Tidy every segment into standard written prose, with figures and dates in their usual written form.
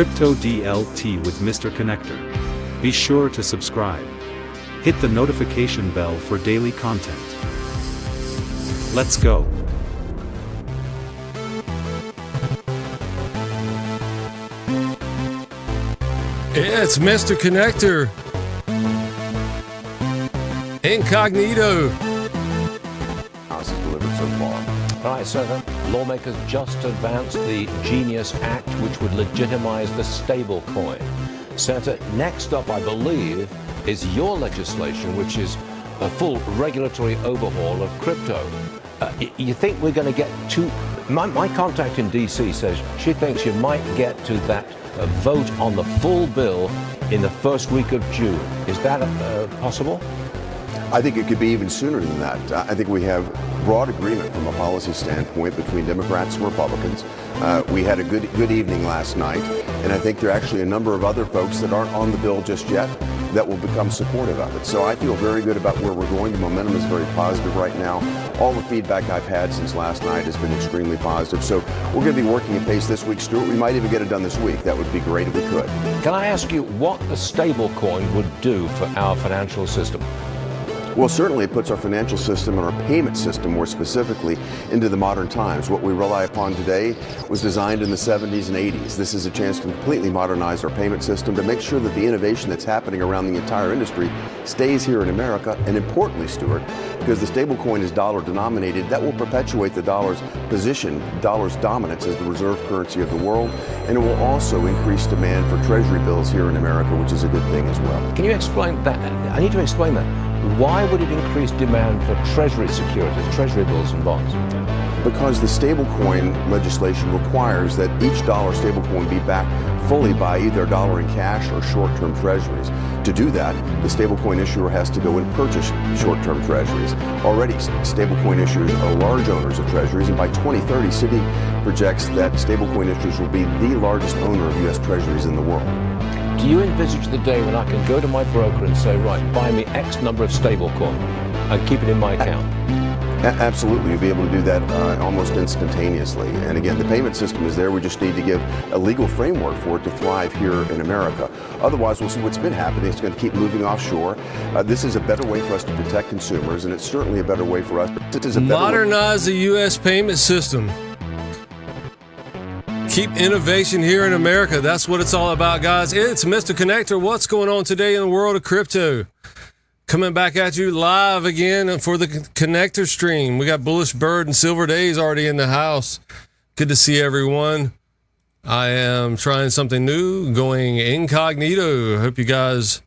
Crypto DLT with MrConectr. Be sure to subscribe. Hit the notification bell for daily content. Let's go. It's MrConectr. Incognito. House has delivered so far. All right, Senator. Lawmakers just advanced the Genius Act, which would legitimize the stable coin. Senator, next up, I believe, is your legislation, which is a full regulatory overhaul of crypto. You think we're going to get to... My contact in D.C. says she thinks you might get to that vote on the full bill in the first week of June. Is that possible? I think it could be even sooner than that. I think we have broad agreement from a policy standpoint between Democrats and Republicans. We had a good evening last night, and I think there are actually a number of other folks that aren't on the bill just yet that will become supportive of it. So I feel very good about where we're going. The momentum is very positive right now. All the feedback I've had since last night has been extremely positive. So we're going to be working at pace this week, Stuart. We might even get it done this week. That would be great if we could. Can I ask you what the stable coin would do for our financial system? Well, certainly it puts our financial system and our payment system more specifically into the modern times. What we rely upon today was designed in the 70s and 80s. This is a chance to completely modernize our payment system to make sure that the innovation that's happening around the entire industry stays here in America. And importantly, Stuart, because the stablecoin is dollar denominated, that will perpetuate the dollar's position, dollar's dominance as the reserve currency of the world. And it will also increase demand for treasury bills here in America, which is a good thing as well. Can you explain that? I need to explain that. Why would it increase demand for treasury securities, treasury bills and bonds? Because the stablecoin legislation requires that each dollar stablecoin be backed fully by either a dollar in cash or short-term treasuries. To do that, the stablecoin issuer has to go and purchase short-term treasuries. Already, stablecoin issuers are large owners of treasuries, and by 2030, Citi projects that stablecoin issuers will be the largest owner of U.S. treasuries in the world. Do you envisage the day when I can go to my broker and say, right, buy me X number of stablecoin and keep it in my account? Absolutely. You'll be able to do that almost instantaneously. And again, the payment system is there. We just need to give a legal framework for it to thrive here in America. Otherwise, we'll see what's been happening. It's going to keep moving offshore. This is a better way for us to protect consumers, and it's certainly a better way for us. This is a better Modernize the U.S. payment system. Keep innovation here in America. That's what it's all about, guys. It's MrConectr. What's going on today in the world of crypto? Coming back at you live again for the Conectr stream. We got Bullish Bird and Silver Days already in the house. Good to see everyone. I am trying something new, going incognito. Hope you guys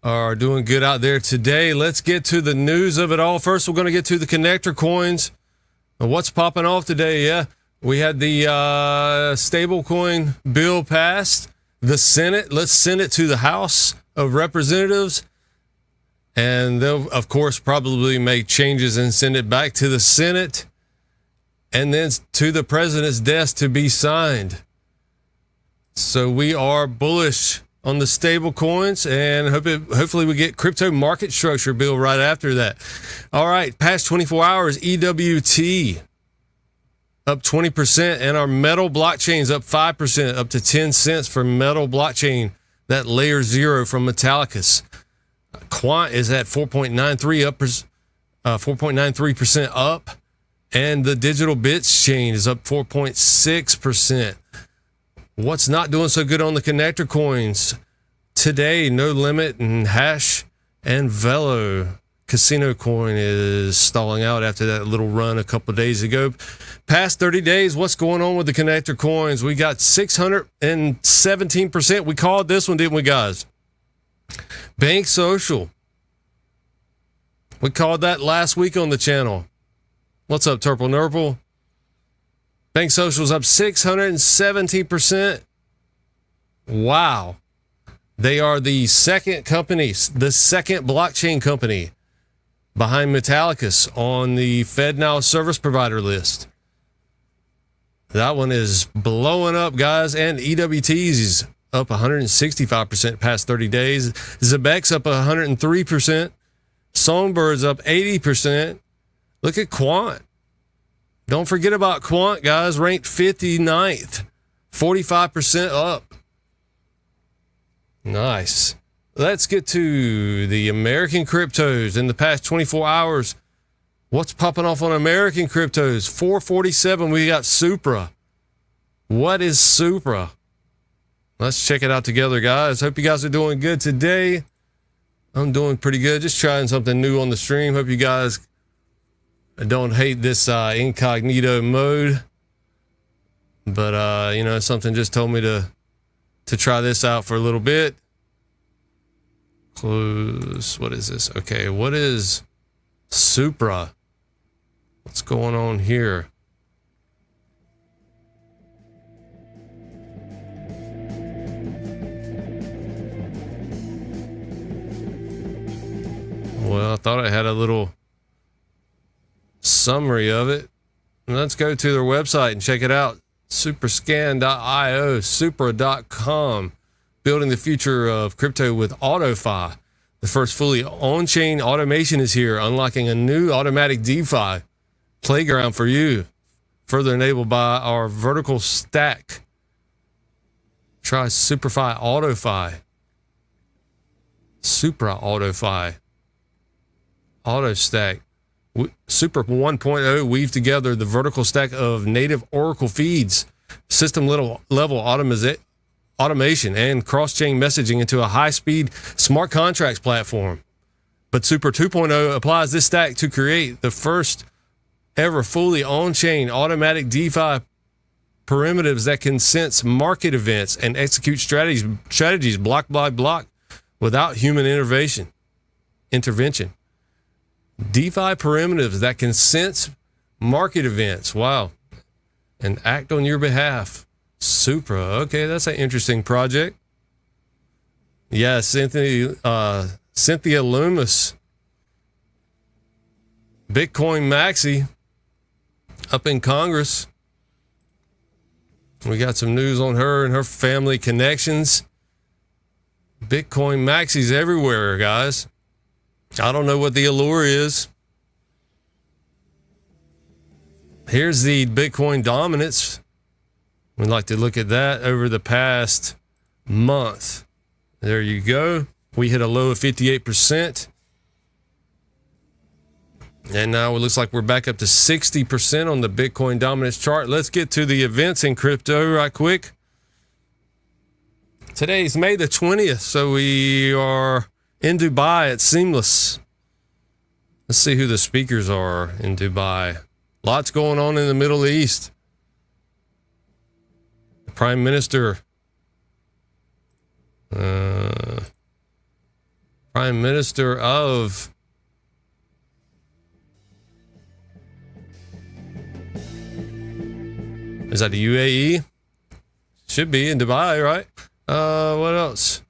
are doing good out there today. Let's get to the news of it all. First, we're going to get to the Conectr coins. What's popping off today? Yeah. We had the stablecoin bill passed. The Senate, let's send it to the House of Representatives. And they'll, of course, probably make changes and send it back to the Senate. And then to the president's desk to be signed. So we are bullish on the stablecoins, and hopefully we get crypto market structure bill right after that. All right, past 24 hours, EWT up 20%, and our metal blockchain's up 5%, up to 10 cents for metal blockchain, that layer 0 from Metallicus. Quant is at 4.93 up, 4.93% up, and the digital bits chain is up 4.6%. What's not doing so good on the Conectr coins today? No Limit and Hash and Velo. Casino coin is stalling out after that little run a couple of days ago. Past 30 days, what's going on with the Conectr coins? We got 617%. We called this one, didn't we, guys? Bank Social. We called that last week on the channel. What's up, Turple Nurple? Bank Social's up 617%. Wow. They are the second company, the second blockchain company behind Metallicus on the FedNow service provider list. That one is blowing up, guys. And EWT's is up 165% past 30 days. Zebex up 103%. Songbird's up 80%. Look at Quant. Don't forget about Quant, guys. Ranked 59th 45% up. Nice. Let's get to the American cryptos in the past 24 hours. What's popping off on American cryptos? 447, we got Supra. What is Supra? Let's check it out together, guys. Hope you guys are doing good today. I'm doing pretty good. Just trying something new on the stream. Hope you guys don't hate this incognito mode. But, you know, something just told me to try this out for a little bit. Close. What is this? Okay, what is Supra? What's going on here? Well, I thought I had a little summary of it. Let's go to their website and check it out. Superscan.io, Supra.com. Building the future of crypto with AutoFi. The first fully on-chain automation is here, unlocking a new automatic DeFi playground for you, further enabled by our vertical stack. Try SuperFi AutoFi. Supra AutoFi. AutoStack. Super 1.0 weave together the vertical stack of native Oracle feeds, system level automation, and cross-chain messaging into a high-speed smart contracts platform. But Super 2.0 applies this stack to create the first ever fully on-chain automatic DeFi primitives that can sense market events and execute strategies block by block without human intervention. DeFi primitives that can sense market events. Wow. And act on your behalf. Supra. Okay, that's an interesting project. Yeah, Cynthia Loomis. Bitcoin Maxi up in Congress. We got some news on her and her family connections. Bitcoin Maxi's everywhere, guys. I don't know what the allure is. Here's the Bitcoin dominance. We'd like to look at that over the past month. There you go. We hit a low of 58%. And now it looks like we're back up to 60% on the Bitcoin dominance chart. Let's get to the events in crypto right quick. Today's May the 20th, so we are in Dubai at Seamless. Let's see who the speakers are in Dubai. Lots going on in the Middle East. The Prime Minister. Prime Minister of... Is that the UAE? Should be in Dubai, right? What else?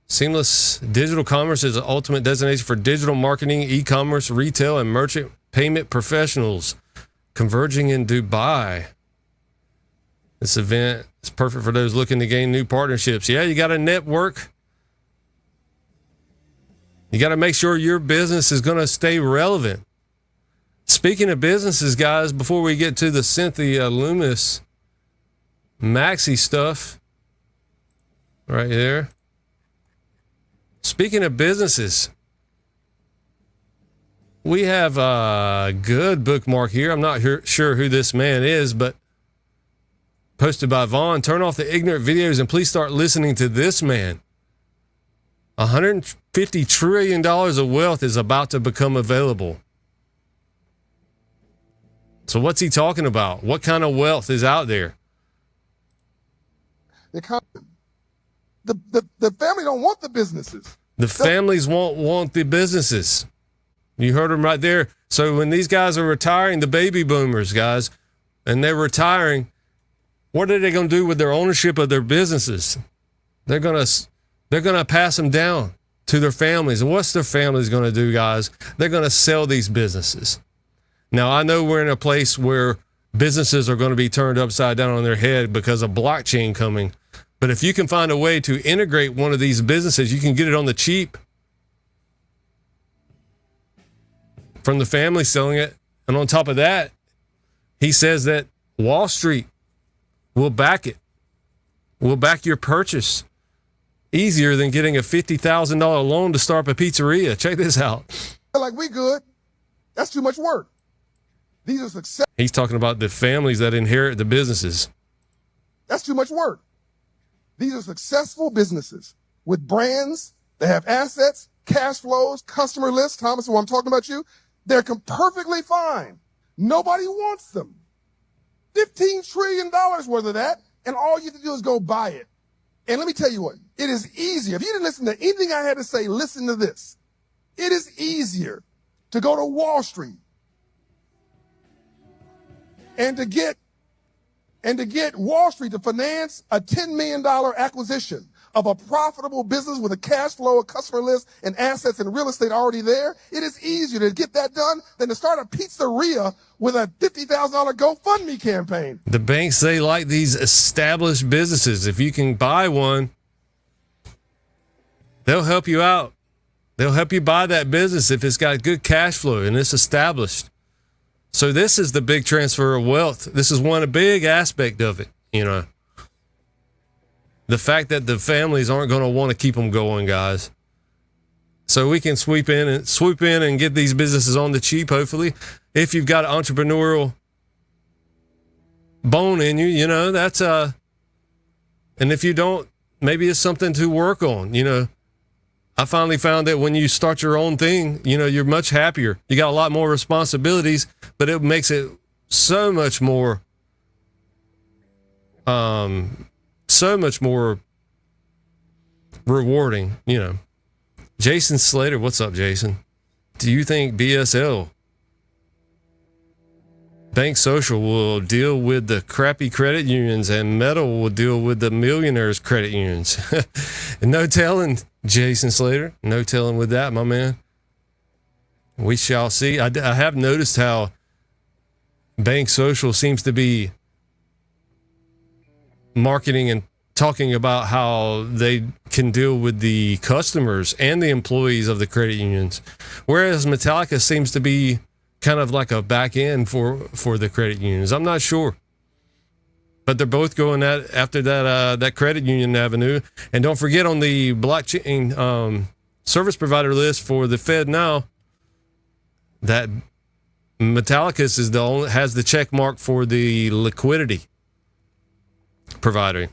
Seamless digital commerce is the ultimate destination for digital marketing, e-commerce, retail, and merchant payment professionals converging in Dubai. This event is perfect for those looking to gain new partnerships. Yeah, you got to network. You got to make sure your business is going to stay relevant. Speaking of businesses, guys, before we get to the Cynthia Loomis Maxi stuff right there. Speaking of businesses, we have a good bookmark here. I'm not sure who this man is, but posted by Vaughn. Turn off the ignorant videos and please start listening to this man. $150 trillion of wealth is about to become available. So what's he talking about? What kind of wealth is out there? The family don't want the businesses. The families won't want the businesses. You heard them right there. So when these guys are retiring, the baby boomers, guys, and they're retiring, what are they going to do with their ownership of their businesses? They're going to pass them down to their families. And what's their families going to do, guys? They're going to sell these businesses. Now, I know we're in a place where businesses are going to be turned upside down on their head because of blockchain coming. But if you can find a way to integrate one of these businesses, you can get it on the cheap from the family selling it. And on top of that, he says that Wall Street We'll back it. We'll back your purchase. Easier than getting a $50,000 loan to start a pizzeria. Check this out. Like we good. That's too much work. These are success. He's talking about the families that inherit the businesses. That's too much work. These are successful businesses with brands. They have assets, cash flows, customer lists. Thomas, when I'm talking about you, they're perfectly fine. Nobody wants them. $15 trillion worth of that, and all you have to do is go buy it. And let me tell you what, it is easier. If you didn't listen to anything I had to say, listen to this. It is easier to go to Wall Street and to get Wall Street to finance a $10 million acquisition of a profitable business with a cash flow, a customer list, and assets and real estate already there. It is easier to get that done than to start a pizzeria with a $50,000 GoFundMe campaign. The banks, they like these established businesses. If you can buy one, they'll help you out. They'll help you buy that business if it's got good cash flow and it's established. So this is the big transfer of wealth. This is one big aspect of it, you know. The fact that the families aren't going to want to keep them going, guys. So we can swoop in and get these businesses on the cheap, hopefully. If you've got an entrepreneurial bone in you, you know, that's and if you don't, maybe it's something to work on, you know. I finally found that when you start your own thing, you know, you're much happier. You got a lot more responsibilities, but it makes it so much more rewarding, you know. Jason Slater, what's up, Jason? Do you think BSL, Bank Social, will deal with the crappy credit unions and Metal will deal with the millionaires' credit unions? No telling, Jason Slater. No telling with that, my man. We shall see. I have noticed how Bank Social seems to be marketing and talking about how they can deal with the customers and the employees of the credit unions, whereas Metallica seems to be kind of like a back end for the credit unions. I'm not sure, but they're both going after that credit union avenue. And don't forget, on the blockchain service provider list for the Fed now, that Metallicus is has the check mark for the liquidity provider,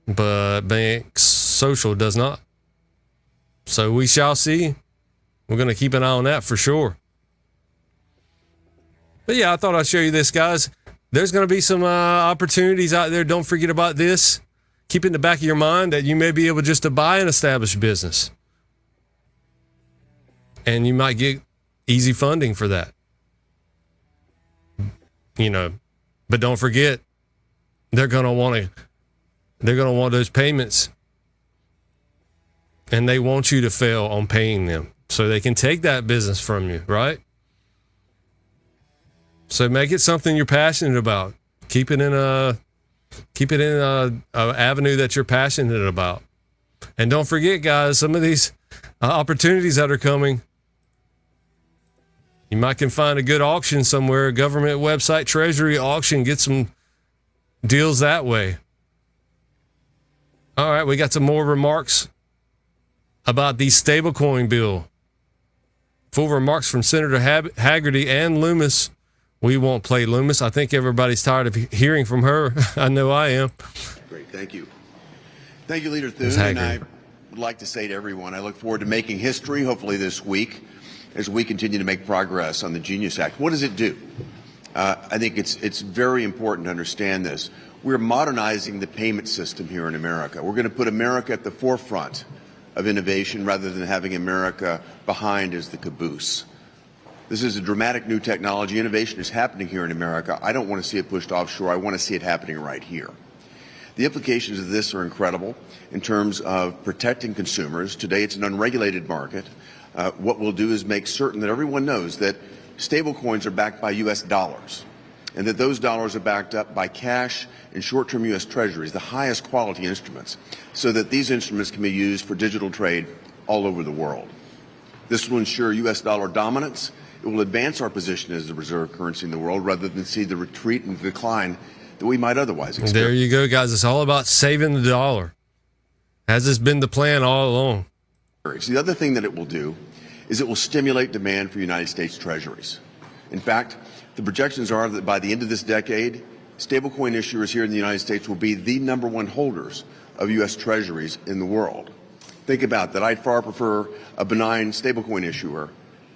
but Bank Social does not. So we shall see. We're going to keep an eye on that for sure. But yeah, I thought I'd show you this, guys. There's going to be some opportunities out there. Don't forget about this. Keep in the back of your mind that you may be able just to buy an established business, and you might get easy funding for that. You know, but don't forget, they're going to want those payments, and they want you to fail on paying them so they can take that business from you, right? So make it something you're passionate about. Keep it in a avenue that you're passionate about. And don't forget, guys, some of these opportunities that are coming, you might can find a good auction somewhere, a government website, treasury auction, get some deals that way. All right, we got some more remarks about the stablecoin bill. Full remarks from Senator Haggerty and Loomis. We won't play Loomis. I think everybody's tired of hearing from her. I know I am. Great, thank you. Thank you, Leader Thune. And I would like to say to everyone, I look forward to making history, hopefully this week, as we continue to make progress on the Genius Act. What does it do? I think it's very important to understand this. We're modernizing the payment system here in America. We're going to put America at the forefront of innovation rather than having America behind as the caboose. This is a dramatic new technology. Innovation is happening here in America. I don't want to see it pushed offshore. I want to see it happening right here. The implications of this are incredible in terms of protecting consumers. Today, it's an unregulated market. What we'll do is make certain that everyone knows that stablecoins are backed by U.S. dollars, and that those dollars are backed up by cash and short-term U.S. treasuries, the highest quality instruments, so that these instruments can be used for digital trade all over the world. This will ensure U.S. dollar dominance. It will advance our position as the reserve currency in the world rather than see the retreat and decline that we might otherwise experience. There you go, guys. It's all about saving the dollar. Has this been the plan all along? The other thing that it will do is it will stimulate demand for United States treasuries. In fact, the projections are that by the end of this decade, stablecoin issuers here in the United States will be the #1 holders of U.S. treasuries in the world. Think about that. I'd far prefer a benign stablecoin issuer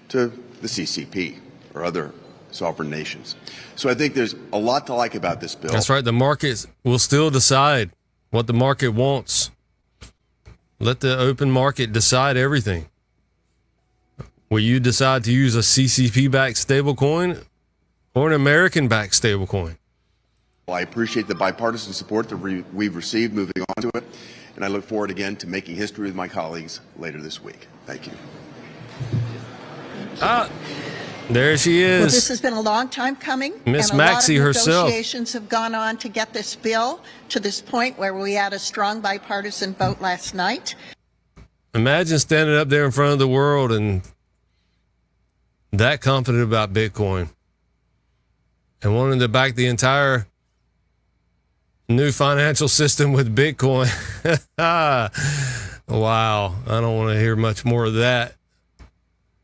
to the CCP or other sovereign nations. So I think there's a lot to like about this bill. That's right. The markets will still decide what the market wants. Let the open market decide everything. Will you decide to use a CCP-backed stablecoin or an American-backed stablecoin? Well, I appreciate the bipartisan support that we've received moving on to it, and I look forward again to making history with my colleagues later this week. Thank you. There she is. Well, this has been a long time coming. Miss and a Maxie lot of herself. Negotiations have gone on to get this bill to this point where we had a strong bipartisan vote last night. Imagine standing up there in front of the world and that confident about Bitcoin and wanting to back the entire new financial system with Bitcoin. Wow. I don't want to hear much more of that.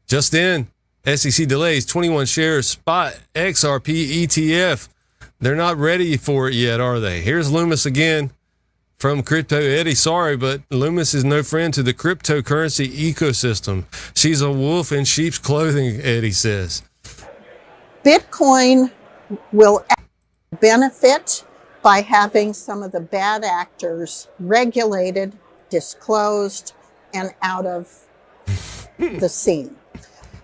Just in, SEC delays 21 shares spot XRP ETF. They're not ready for it yet, are they? Here's Loomis again from Crypto Eddie. Sorry, but Loomis is no friend to the cryptocurrency ecosystem. She's a wolf in sheep's clothing, Eddie says. Bitcoin will benefit by having some of the bad actors regulated, disclosed, and out of the scene.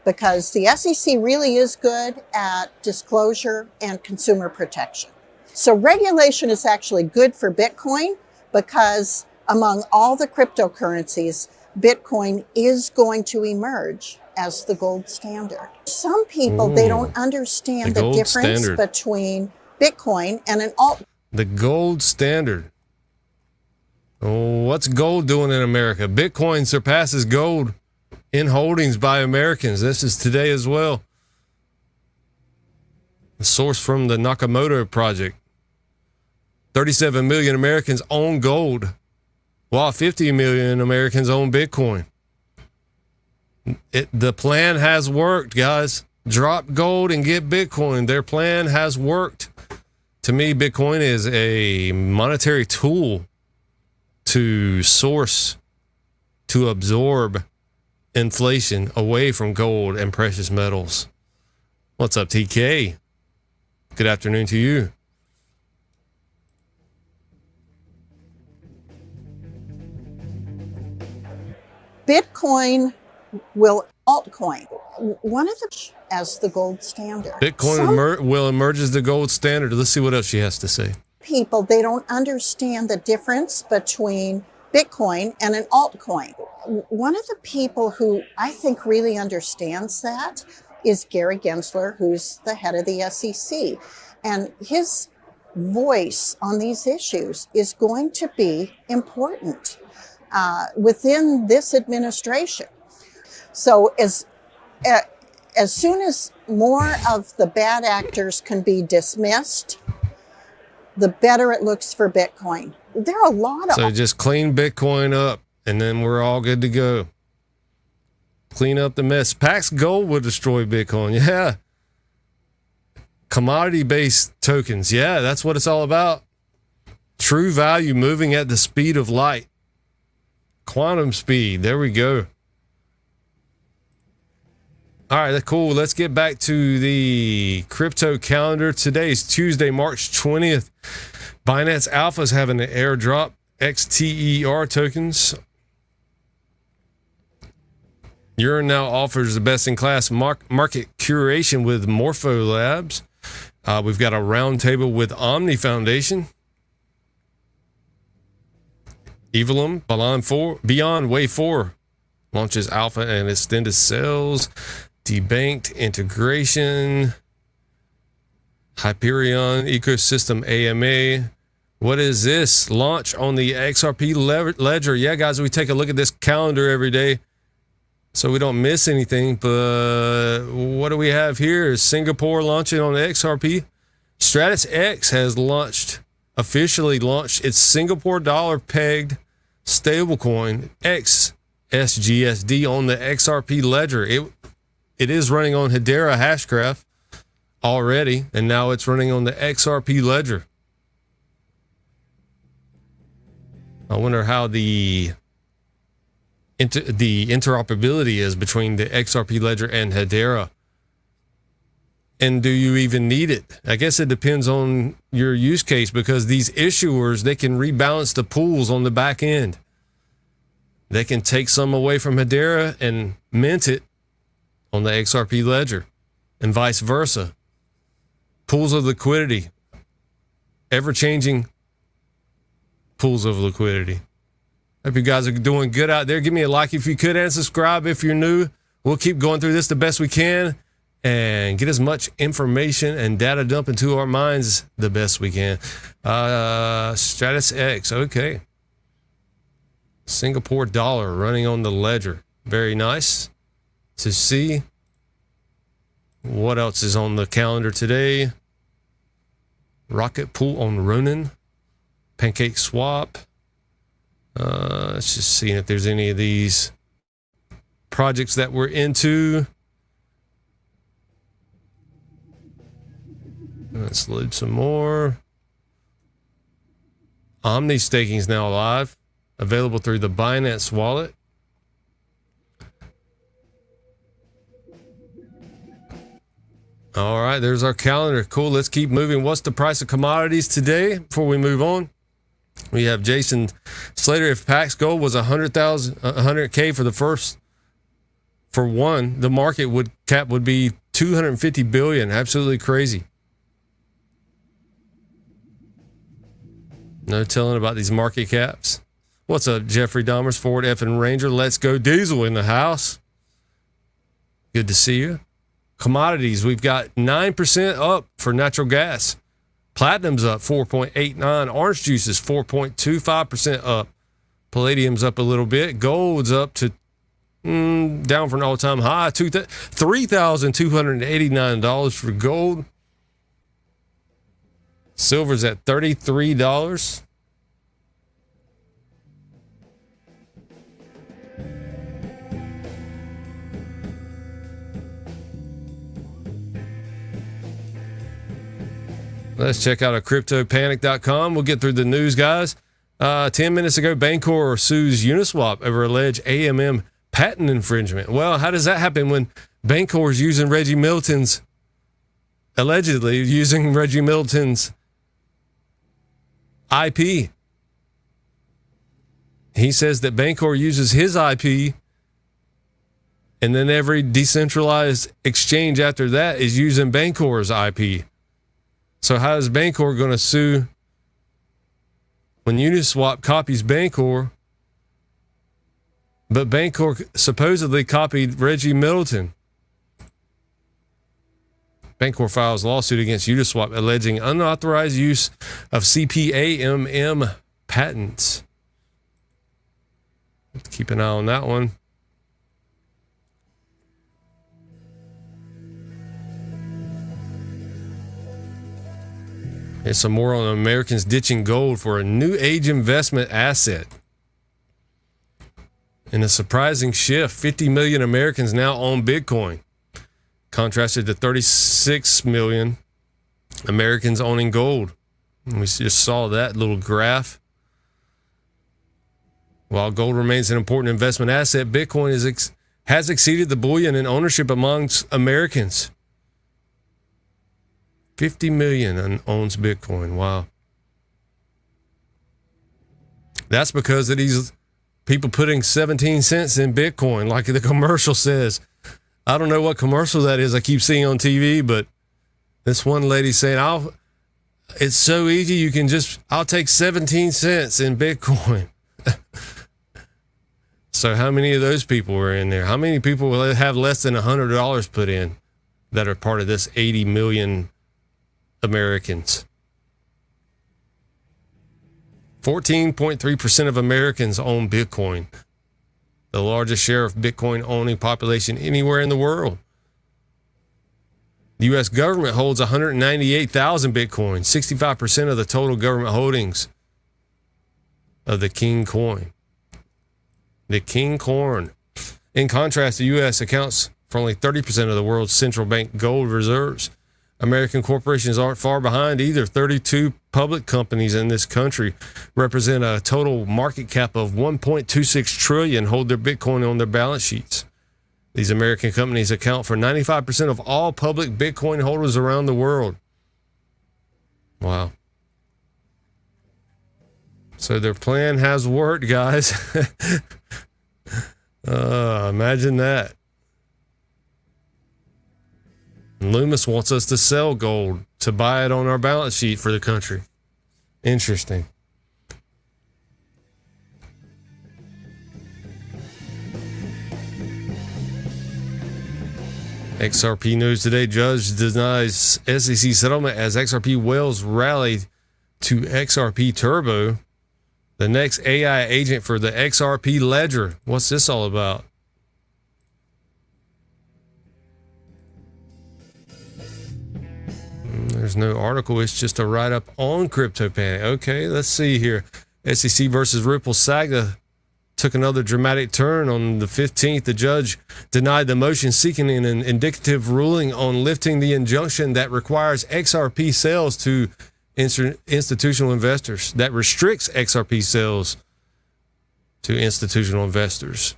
Because the SEC really is good at disclosure and consumer protection. So regulation is actually good for Bitcoin because among all the cryptocurrencies, Bitcoin is going to emerge as the gold standard. Some people, they don't understand the difference between Bitcoin and an alt. The gold standard. Oh, what's gold doing in America? Bitcoin surpasses gold in holdings by Americans. This is today as well. The source from the Nakamoto Project. 37 million Americans own gold, while 50 million Americans own Bitcoin. The plan has worked, guys. Drop gold and get Bitcoin. Their plan has worked. To me, Bitcoin is a monetary tool to source, to absorb inflation away from gold and precious metals. What's up, TK? Good afternoon to you. Bitcoin will altcoin. One of the as the gold standard. Bitcoin will emerge as the gold standard. Let's see what else she has to say. People, they don't understand the difference between Bitcoin and an altcoin. One of the people who I think really understands that is Gary Gensler, who's the head of the SEC. And his voice on these issues is going to be important within this administration. So as soon as more of the bad actors can be dismissed, the better it looks for Bitcoin. There are a lot of... So just clean Bitcoin up, and then we're all good to go. Clean up the mess. Pax Gold will destroy Bitcoin. Yeah. Commodity-based tokens. Yeah, that's what it's all about. True value moving at the speed of light. Quantum speed. There we go. All right, cool. Let's get back to the crypto calendar. Today is Tuesday, March 20th. Binance Alpha is having an airdrop. XTER tokens. Now offers the best-in-class market curation with Morpho Labs. We've got a roundtable with Omni Foundation. Evelum, Beyond Wave 4 launches alpha and extended sales. Debanked integration. Hyperion Ecosystem AMA. What is this? Launch on the XRP ledger. Yeah, guys, we take a look at this calendar every day so we don't miss anything. But what do we have here? Is Singapore launching on the XRP StratusX has officially launched its Singapore dollar pegged stablecoin XSGSD on the XRP ledger. It is running on Hedera Hashgraph already, and now it's running on the XRP ledger. I wonder how the interoperability is between the XRP ledger and Hedera. And do you even need it? I guess it depends on your use case, because these issuers, they can rebalance the pools on the back end. They can take some away from Hedera and mint it on the XRP ledger, and vice versa. Pools of liquidity, ever-changing pools of liquidity. Hope you guys are doing good out there. Give me a like if you could, and subscribe if you're new. We'll keep going through this the best we can and get as much information and data dump into our minds the best we can. StratusX, okay. Singapore dollar running on the ledger. Very nice to see. What else is on the calendar today? Rocket Pool on Ronin. Pancake Swap. Let's just see if there's any of these projects that we're into. Let's load some more. Omni staking is now live, available through the Binance wallet. All right, there's our calendar. Cool. Let's keep moving. What's the price of commodities today before we move on? We have Jason Slater. If Pax Gold was 100K for one, the market cap would be 250 billion. Absolutely crazy. No telling about these market caps. What's up, Jeffrey Dahmers, Ford F and Ranger? Let's go Diesel in the house. Good to see you. Commodities, we've got 9% up for natural gas. Platinum's up 4.89. Orange juice is 4.25% up. Palladium's up a little bit. Gold's up to down from an all-time high, $3,289 for gold. Silver's at $33. Let's check out our CryptoPanic.com. We'll get through the news, guys. 10 minutes ago, Bancor sues Uniswap over alleged AMM patent infringement. Well, how does that happen when Bancor is using allegedly using Reggie Middleton's IP? He says that Bancor uses his IP, and then every decentralized exchange after that is using Bancor's IP. So how is Bancor going to sue when Uniswap copies Bancor, but Bancor supposedly copied Reggie Middleton? Bancor files lawsuit against Uniswap alleging unauthorized use of CPAMM patents. Let's keep an eye on that one. Here's some more on Americans ditching gold for a new age investment asset. In a surprising shift, 50 million Americans now own Bitcoin, contrasted to 36 million Americans owning gold. And we just saw that little graph. While gold remains an important investment asset, Bitcoin has exceeded the bullion in ownership amongst Americans. 50 million owns Bitcoin. Wow. That's because of these people putting 17 cents in Bitcoin, like the commercial says. I don't know what commercial that is I keep seeing on TV, but this one lady saying, it's so easy, I'll take 17 cents in Bitcoin. So how many of those people were in there? How many people will have less than $100 put in that are part of this 80 million Americans? 14.3% of Americans own Bitcoin, the largest share of Bitcoin owning population anywhere in the world. The U.S. government holds 198,000 Bitcoin, 65% of the total government holdings of the King coin. The King coin. In contrast, the U.S. accounts for only 30% of the world's central bank gold reserves. American corporations aren't far behind either. 32 public companies in this country represent a total market cap of $1.26 trillion, hold their Bitcoin on their balance sheets. These American companies account for 95% of all public Bitcoin holders around the world. Wow. So their plan has worked, guys. Imagine that. Loomis wants us to sell gold to buy it on our balance sheet for the country. Interesting. XRP news today. Judge denies SEC settlement as XRP whales rally to XRP Turbo, the next AI agent for the XRP ledger. What's this all about? There's no article. It's just a write-up on CryptoPanic. Okay, let's see here. SEC versus Ripple saga took another dramatic turn. On the 15th, the judge denied the motion seeking an indicative ruling on lifting the injunction that requires XRP sales to institutional investors, that restricts XRP sales to institutional investors.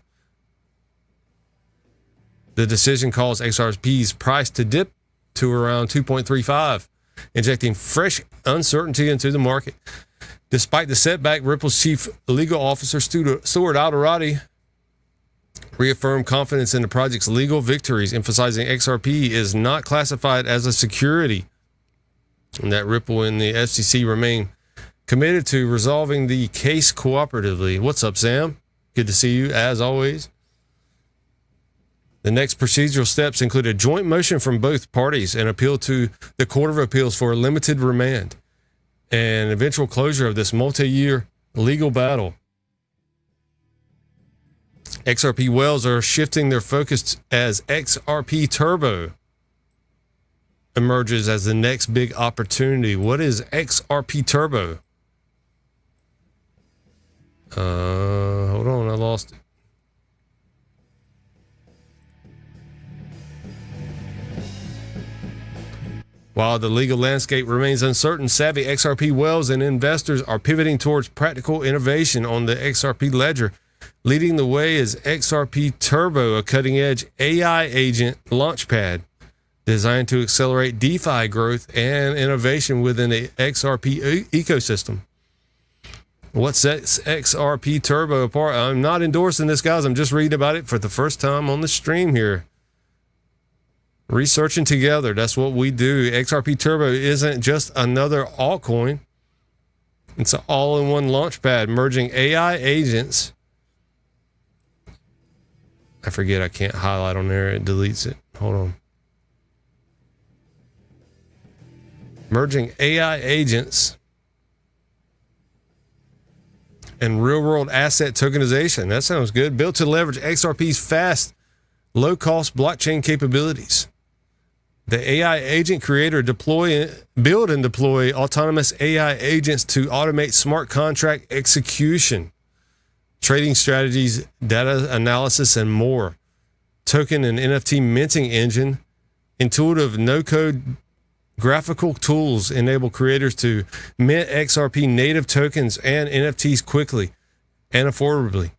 The decision caused XRP's price to dip to around 2.35, injecting fresh uncertainty into the market. Despite the setback, Ripple's chief legal officer, Stuart Alderati, reaffirmed confidence in the project's legal victories, emphasizing XRP is not classified as a security, and that Ripple and the FCC remain committed to resolving the case cooperatively. What's up, Sam? Good to see you, as always. The next procedural steps include a joint motion from both parties, an appeal to the Court of Appeals for a limited remand, and eventual closure of this multi-year legal battle. XRP whales are shifting their focus as XRP Turbo emerges as the next big opportunity. What is XRP Turbo? Hold on, I lost it. While the legal landscape remains uncertain, savvy XRP whales and investors are pivoting towards practical innovation on the XRP ledger. Leading the way is XRP Turbo, a cutting-edge AI agent launchpad designed to accelerate DeFi growth and innovation within the XRP ecosystem. What sets XRP Turbo apart? I'm not endorsing this, guys. I'm just reading about it for the first time on the stream here. Researching together, that's what we do. XRP Turbo isn't just another altcoin. It's an all-in-one launchpad merging AI agents. I forget I can't highlight on there. It deletes it. Hold on. Merging AI agents and real-world asset tokenization. That sounds good. Built to leverage XRP's fast, low-cost blockchain capabilities. The AI agent creator build and deploy autonomous AI agents to automate smart contract execution, trading strategies, data analysis, and more. Token and NFT minting engine, intuitive no-code graphical tools enable creators to mint XRP native tokens and NFTs quickly and affordably.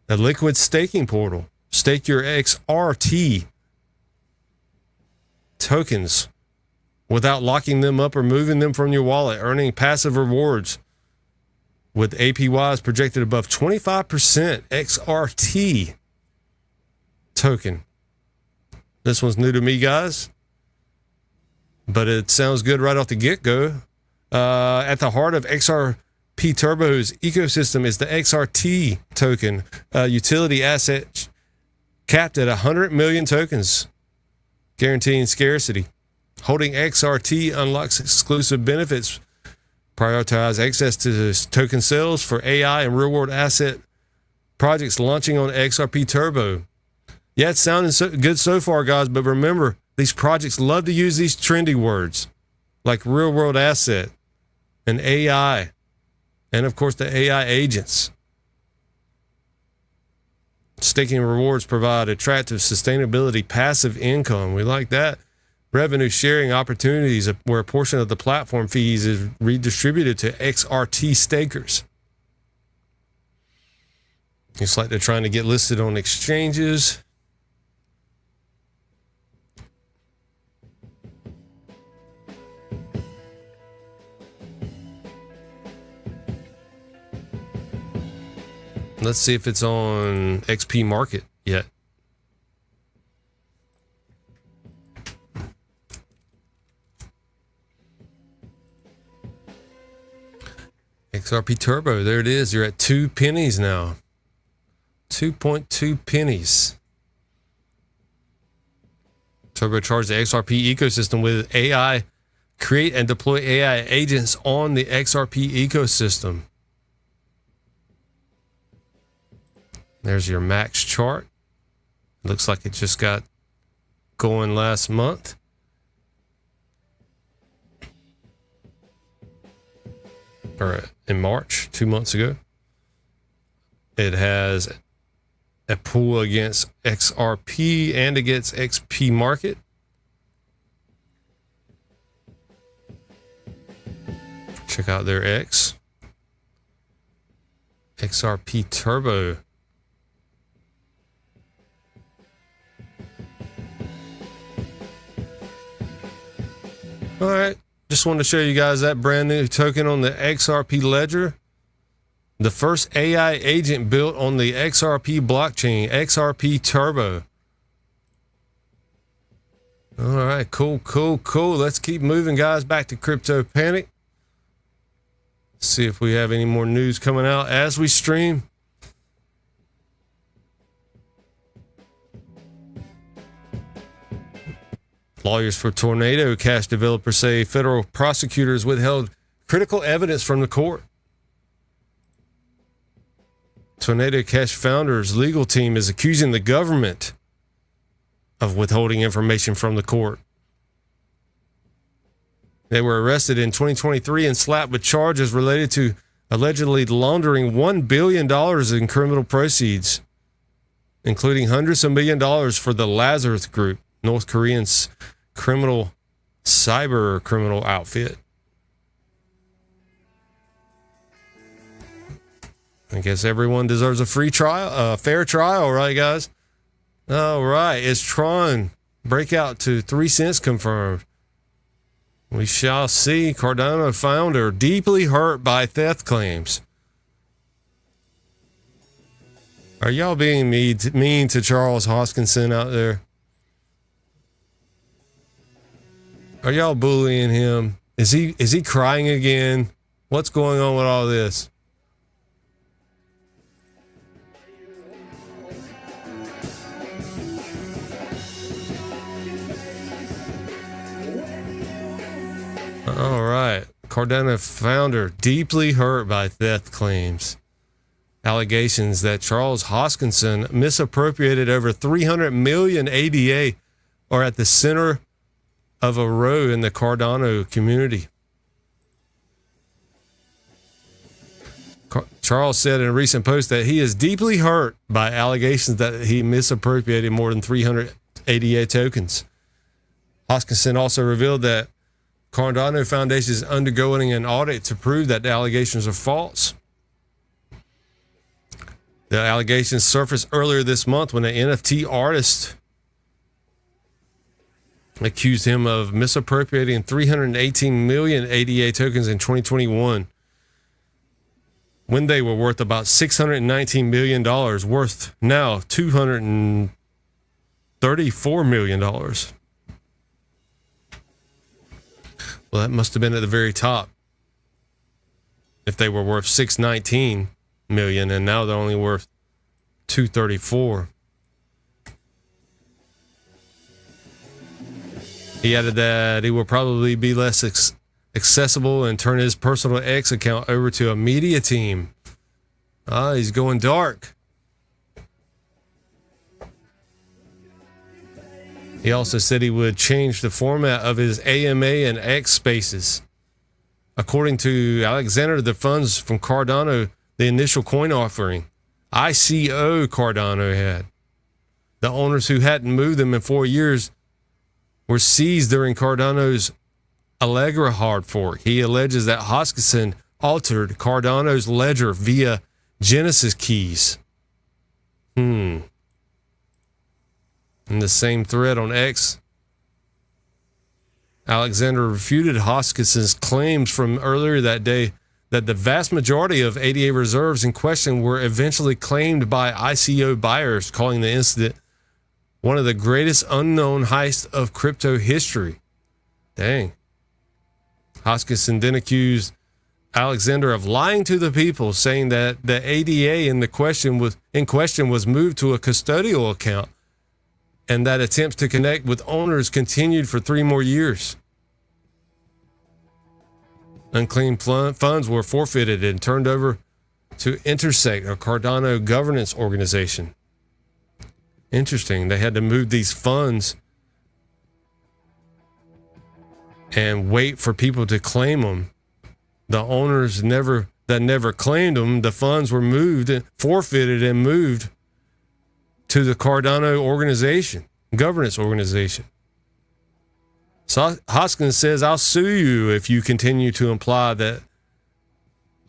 A liquid staking portal. Stake your XRT tokens without locking them up or moving them from your wallet, earning passive rewards with APYs projected above 25%. XRT token. This one's new to me, guys, but it sounds good right off the get-go. At the heart of XRP Turbo's ecosystem is the XRT token, a utility asset capped at 100 million tokens, guaranteeing scarcity. Holding XRT unlocks exclusive benefits, prioritize access to token sales for AI and real-world asset projects launching on XRP Turbo. Yeah, it's sounding good so far, guys, but remember, These projects love to use these trendy words like real world asset and AI, and of course the AI agents. Staking rewards provide attractive sustainability, passive income. We like that. Revenue sharing opportunities where a portion of the platform fees is redistributed to XRT stakers. It's like they're trying to get listed on exchanges. Let's see if it's on XP Market yet. XRP Turbo, there it is. You're at 2 pennies now. 2.2 pennies. Turbocharge the XRP ecosystem with AI. Create and deploy AI agents on the XRP ecosystem. There's your max chart. Looks like it just got going last month. Or in March, 2 months ago. It has a pool against XRP and against XP Market. Check out their XRP Turbo. All right, just wanted to show you guys that brand new token on the XRP ledger. The first AI agent built on the XRP blockchain, XRP Turbo. All right, cool. Let's keep moving, guys. Back to Crypto Panic. See if we have any more news coming out as we stream. Lawyers for Tornado Cash developers say federal prosecutors withheld critical evidence from the court. Tornado Cash founders' legal team is accusing the government of withholding information from the court. They were arrested in 2023 and slapped with charges related to allegedly laundering $1 billion in criminal proceeds, including hundreds of millions of dollars for the Lazarus Group, North Korean's cyber criminal outfit. I guess everyone deserves a fair trial, right, guys? All right, is Tron breakout to 3 cents confirmed? We shall see. Cardano founder deeply hurt by theft claims. Are y'all being mean to Charles Hoskinson out there? Are y'all bullying him? Is he crying again? What's going on with all this? All right. Cardano founder deeply hurt by theft claims. Allegations that Charles Hoskinson misappropriated over 300 million ADA are at the center of a row in the Cardano community. Charles said in a recent post that he is deeply hurt by allegations that he misappropriated more than 300 ADA tokens. Hoskinson also revealed that Cardano Foundation is undergoing an audit to prove that the allegations are false. The allegations surfaced earlier this month when an NFT artist accused him of misappropriating 318 million ADA tokens in 2021 when they were worth about $619 million, worth now $234 million. Well, that must have been at the very top. If they were worth $619 million and now they're only worth $234. He added that he will probably be less accessible and turn his personal X account over to a media team. He's going dark. He also said he would change the format of his AMA and X spaces. According to Alexander, the funds from Cardano, the initial coin offering, ICO Cardano had, the owners who hadn't moved them in 4 years were seized during Cardano's Allegra hard fork. He alleges that Hoskinson altered Cardano's ledger via Genesis keys. In the same thread on X, Alexander refuted Hoskinson's claims from earlier that day that the vast majority of ADA reserves in question were eventually claimed by ICO buyers, calling the incident one of the greatest unknown heists of crypto history. Dang. Hoskinson then accused Alexander of lying to the people, saying that the ADA in question was moved to a custodial account and that attempts to connect with owners continued for 3 more years. Unclaimed funds were forfeited and turned over to Intersect, a Cardano governance organization. Interesting. They had to move these funds and wait for people to claim them. The owners never claimed them, the funds were forfeited and moved to the Cardano organization, governance organization. So Hoskins says, I'll sue you if you continue to imply that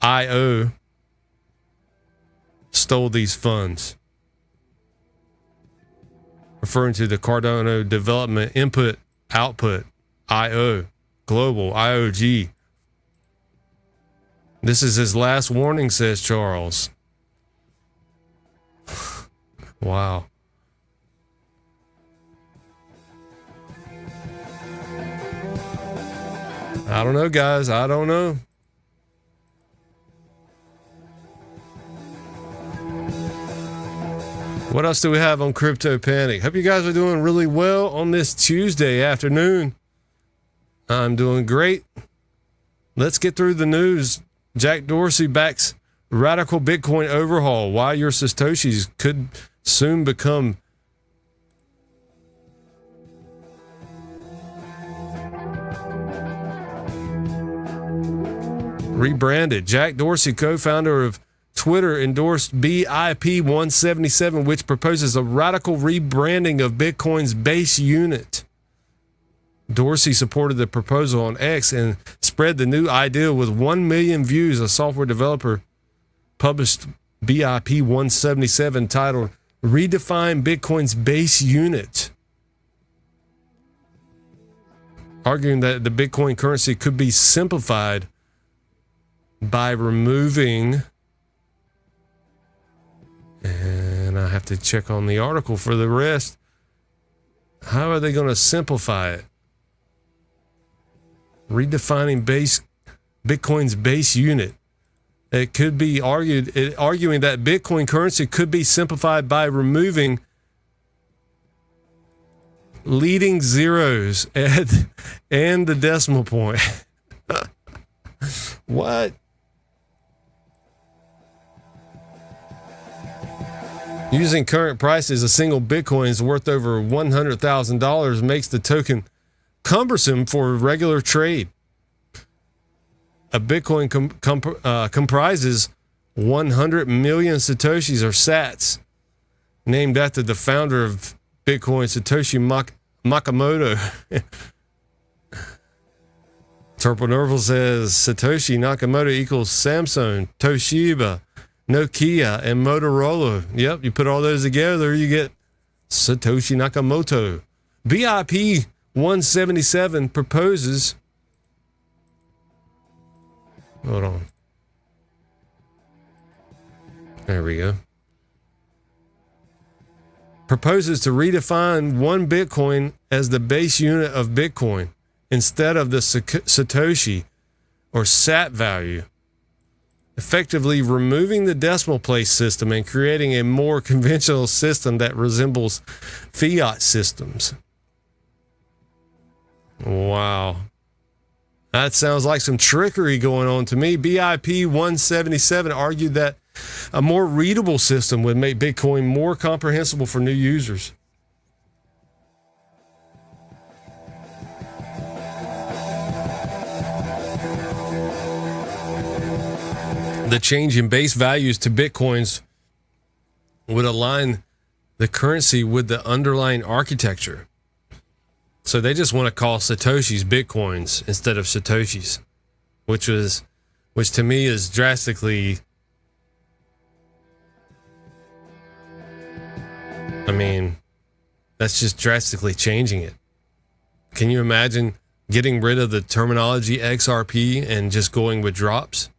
IO stole these funds. Referring to the Cardano Development Input Output, IO, Global, IOG. This is his last warning, says Charles. Wow. I don't know, guys. I don't know. What else do we have on Crypto Panic? Hope you guys are doing really well on this Tuesday afternoon. I'm doing great. Let's get through the news. Jack Dorsey backs radical Bitcoin overhaul. Why your Satoshis could soon become rebranded. Jack Dorsey, co-founder of Twitter, endorsed BIP 177, which proposes a radical rebranding of Bitcoin's base unit. Dorsey supported the proposal on X and spread the new idea with 1 million views. A software developer published BIP 177 titled Redefine Bitcoin's Base Unit, arguing that the Bitcoin currency could be simplified by removing, and I have to check on the article for the rest. How are they going to simplify it? Redefining Bitcoin's base unit. It could be arguing that Bitcoin currency could be simplified by removing leading zeros and the decimal point. What? Using current prices, a single Bitcoin is worth over $100,000 makes the token cumbersome for regular trade. A Bitcoin comprises 100 million Satoshis or sats, named after the founder of Bitcoin, Satoshi Nakamoto. Turple says Satoshi Nakamoto equals Samsung, Toshiba, Nokia, and Motorola. Yep, you put all those together, you get Satoshi Nakamoto. BIP 177 proposes, hold on, there we go, proposes to redefine 1 Bitcoin as the base unit of Bitcoin instead of the Satoshi or sat value, effectively removing the decimal place system and creating a more conventional system that resembles fiat systems. Wow. That sounds like some trickery going on to me. BIP 177 argued that a more readable system would make Bitcoin more comprehensible for new users. the change in base values to Bitcoins would align the currency with the underlying architecture. So they just want to call Satoshis Bitcoins instead of Satoshis, which to me is drastically, I mean, that's just drastically changing it. Can you imagine getting rid of the terminology XRP and just going with drops?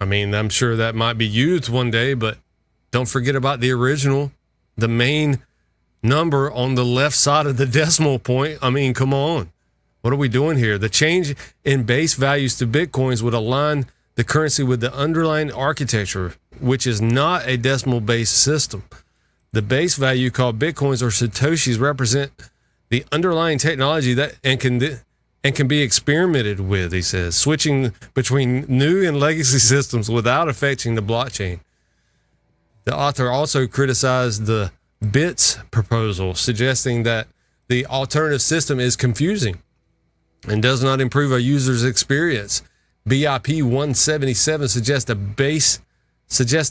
I mean, I'm sure that might be used one day, but don't forget about the original, the main number on the left side of the decimal point. I mean, come on. What are we doing here? The change in base values to Bitcoins would align the currency with the underlying architecture, which is not a decimal-based system. The base value called Bitcoins or Satoshis represent the underlying technology that and can be experimented with, he says, switching between new and legacy systems without affecting the blockchain. The author also criticized the BITS proposal, suggesting that the alternative system is confusing and does not improve a user's experience. BIP 177 suggests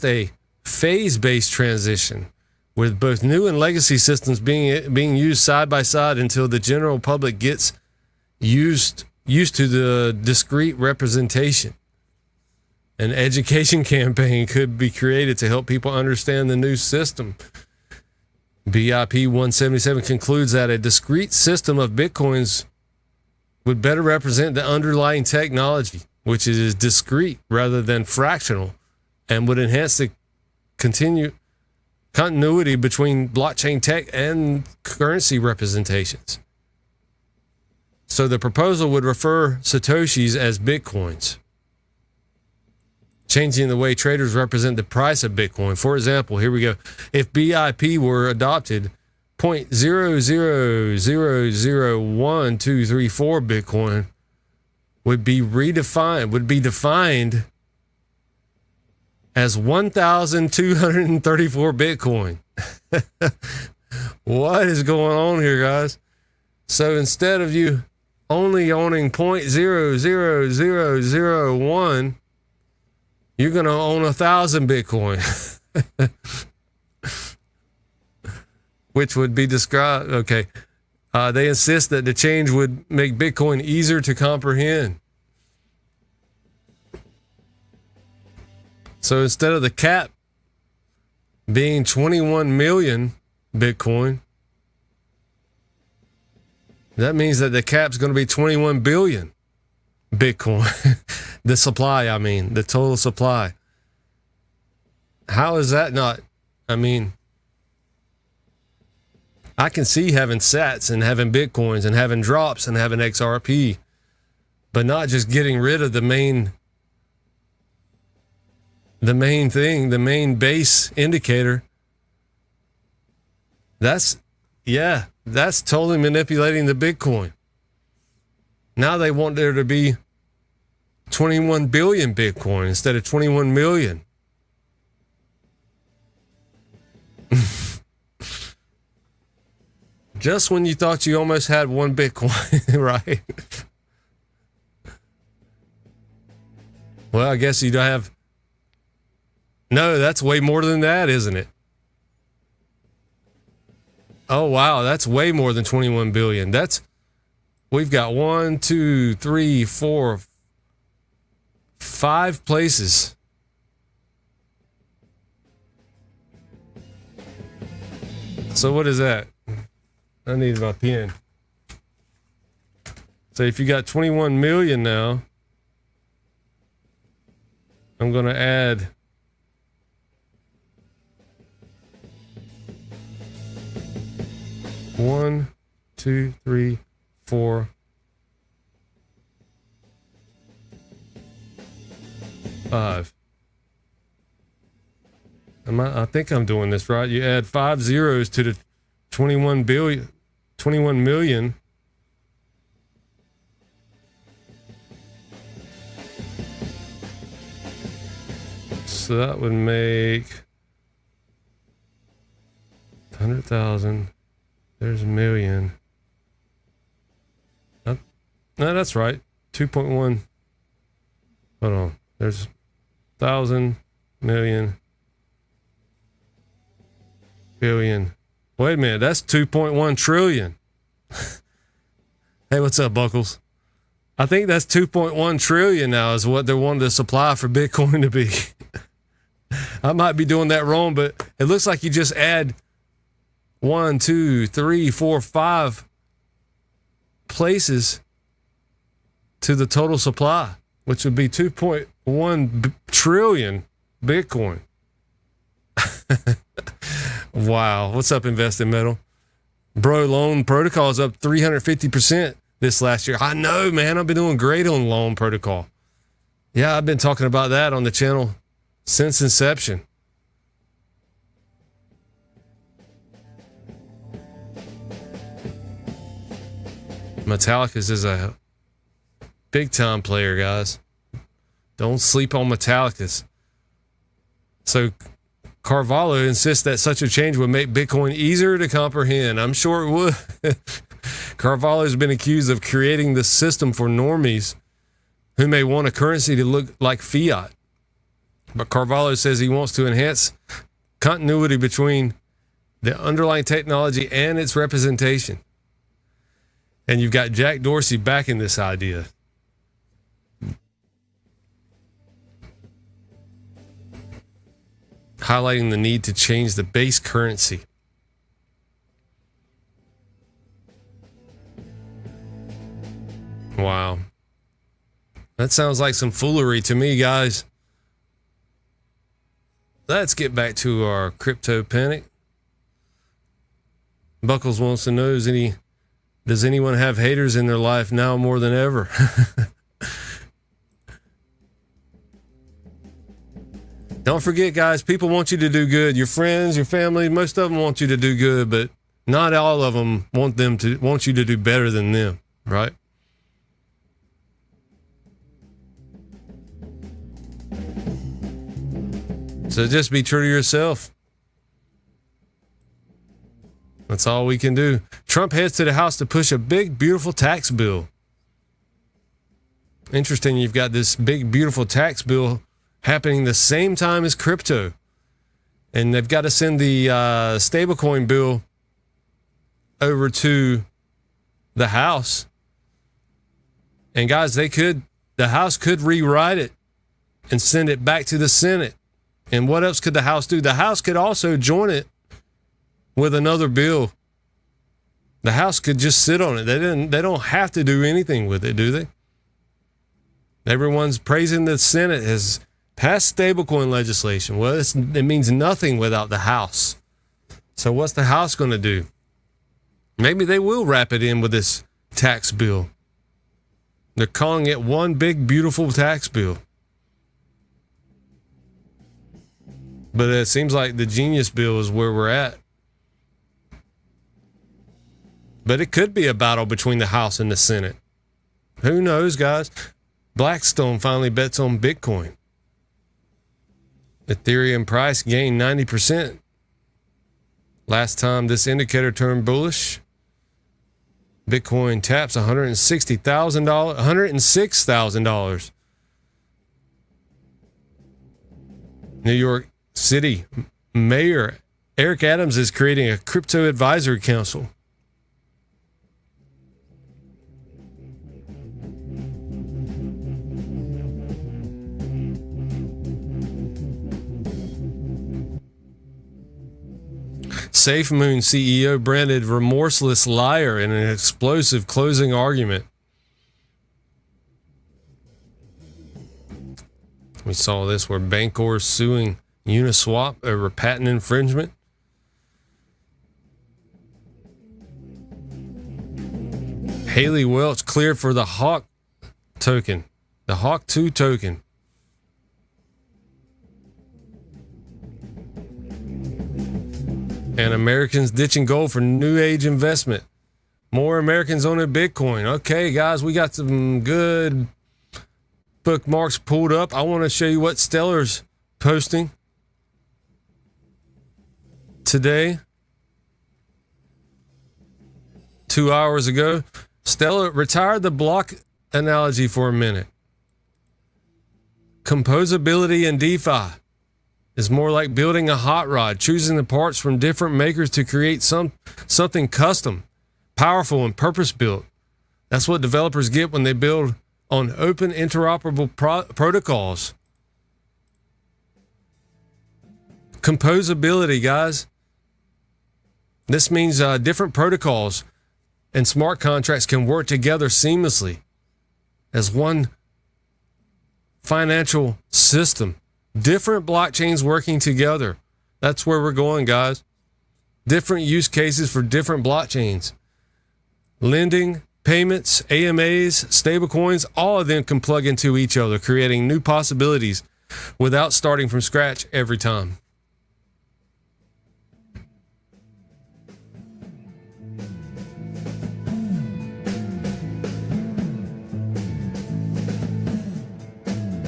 a phase-based transition with both new and legacy systems being used side by side until the general public gets used to the discrete representation. An education campaign could be created to help people understand the new system. BIP 177 concludes that a discrete system of Bitcoins would better represent the underlying technology, which is discrete rather than fractional, and would enhance the continuity between blockchain tech and currency representations. So the proposal would refer Satoshis as Bitcoins, changing the way traders represent the price of Bitcoin. For example, here we go. If BIP were adopted, 0.0001234 Bitcoin would be defined as 1,234 Bitcoin. What is going on here, guys? So instead of you only owning 0.00001, you're going to own 1,000 Bitcoin, which would be described. Okay. They insist that the change would make Bitcoin easier to comprehend. So instead of the cap being 21 million Bitcoin, that means that the cap's going to be 21 billion Bitcoin. The supply, I mean, the total supply. How is that not? I mean, I can see having sats and having Bitcoins and having drops and having XRP, but not just getting rid of the main thing, the main base indicator. That's totally manipulating the Bitcoin. Now they want there to be 21 billion Bitcoin instead of 21 million. Just when you thought you almost had one Bitcoin, right? Well, I guess you don't have. No, that's way more than that, isn't it? Oh, wow. That's way more than 21 billion. We've got 1, 2, 3, 4, 5 places. So what is that? I need my pen. So if you got 21 million now, I'm going to add 1, 2, 3, 4, 5. I think I'm doing this right. You add 5 zeros to the 21 million. So that would make 100,000. There's a million. No, that's right. 2.1. Hold on. There's 1,000 million billion. Wait a minute. That's 2.1 trillion. Hey, what's up, Buckles? I think that's 2.1 trillion now is what they're wanting the supply for Bitcoin to be. I might be doing that wrong, but it looks like you just add 1, 2, 3, 4, 5 places to the total supply, which would be 2.1 trillion Bitcoin. Wow. What's up, Invested Metal? Bro, Loan Protocol is up 350% this last year. I know, man. I've been doing great on Loan Protocol. Yeah, I've been talking about that on the channel since inception. Metallicus is a big time player, guys. Don't sleep on Metallicus. So Carvalho insists that such a change would make Bitcoin easier to comprehend. I'm sure it would. Carvalho has been accused of creating the system for normies who may want a currency to look like fiat. But Carvalho says he wants to enhance continuity between the underlying technology and its representation. And you've got Jack Dorsey backing this idea. Highlighting the need to change the base currency. Wow. That sounds like some foolery to me, guys. Let's get back to our crypto panic. Buckles wants to know, does anyone have haters in their life now more than ever? Don't forget, guys, people want you to do good. Your friends, your family, most of them want you to do good, but not all of them want you to do better than them, right? So just be true to yourself. That's all we can do. Trump heads to the House to push a big, beautiful tax bill. Interesting, you've got this big, beautiful tax bill happening the same time as crypto. And they've got to send the stablecoin bill over to the House. And guys, the House could rewrite it and send it back to the Senate. And what else could the House do? The House could also join it with another bill. The House could just sit on it. They don't have to do anything with it, do they? Everyone's praising the Senate has passed stablecoin legislation. Well, it means nothing without the House. So what's the House going to do? Maybe they will wrap it in with this tax bill. They're calling it one big, beautiful tax bill. But it seems like the genius bill is where we're at. But it could be a battle between the House and the Senate. Who knows, guys? Blackstone finally bets on Bitcoin. Ethereum price gained 90%. Last time this indicator turned bullish. Bitcoin taps $106,000. New York City Mayor Eric Adams is creating a crypto advisory council. SafeMoon CEO branded remorseless liar in an explosive closing argument. We saw this where Bancor suing Uniswap over patent infringement. Haley Welch cleared for the Hawk token, the Hawk 2 token. And Americans ditching gold for new age investment. More Americans owning Bitcoin. Okay, guys, we got some good bookmarks pulled up. I want to show you what Stellar's posting today. 2 hours ago, Stellar retired the block analogy for a minute. Composability in DeFi is more like building a hot rod, choosing the parts from different makers to create something custom, powerful, and purpose-built. That's what developers get when they build on open, interoperable protocols. Composability, guys. This means different protocols and smart contracts can work together seamlessly as one financial system. Different blockchains working together. That's where we're going, guys. Different use cases for different blockchains. Lending, payments, AMAs, stablecoins, all of them can plug into each other, creating new possibilities without starting from scratch every time.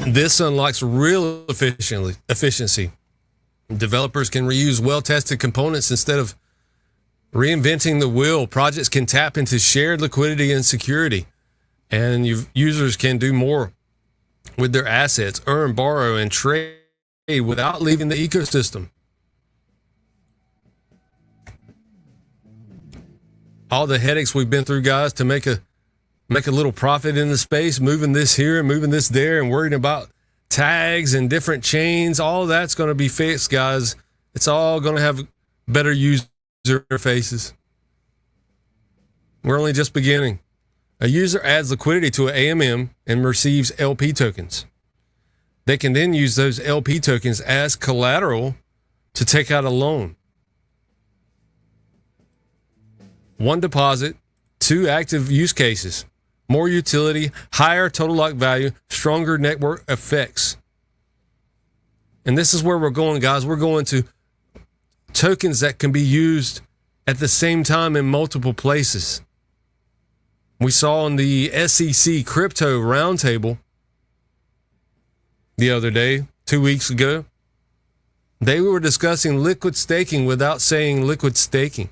This unlocks real efficiency. Developers can reuse well-tested components instead of reinventing the wheel. Projects can tap into shared liquidity and security, and users can do more with their assets, earn, borrow, and trade without leaving the ecosystem. All the headaches we've been through, guys, to make a little profit in the space, moving this here and moving this there and worrying about tags and different chains, all that's going to be fixed, guys. It's all going to have better user interfaces. We're only just beginning. A user adds liquidity to an AMM and receives LP tokens. They can then use those LP tokens as collateral to take out a loan. One deposit, two active use cases. More utility, higher total lock value, stronger network effects. And this is where we're going, guys. We're going to tokens that can be used at the same time in multiple places. We saw on the SEC crypto roundtable the other day, 2 weeks ago, they were discussing liquid staking without saying liquid staking.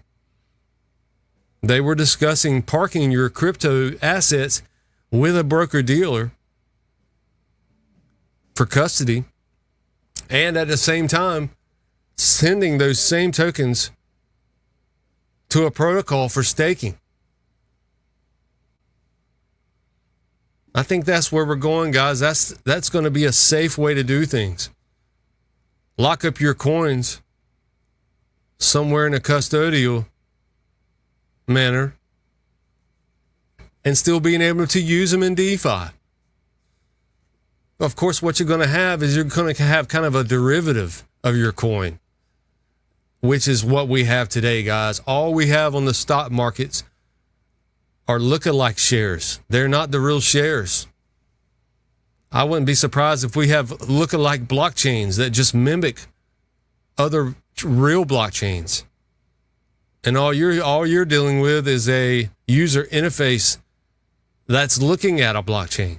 They were discussing parking your crypto assets with a broker-dealer for custody, and at the same time, sending those same tokens to a protocol for staking. I think that's where we're going, guys. That's going to be a safe way to do things. Lock up your coins somewhere in a custodial manner and still being able to use them in DeFi. Of course, what you're going to have is you're going to have kind of a derivative of your coin, which is what we have today, guys. All we have on the stock markets are lookalike shares. They're not the real shares. I wouldn't be surprised if we have lookalike blockchains that just mimic other real blockchains. And all you're dealing with is a user interface that's looking at a blockchain.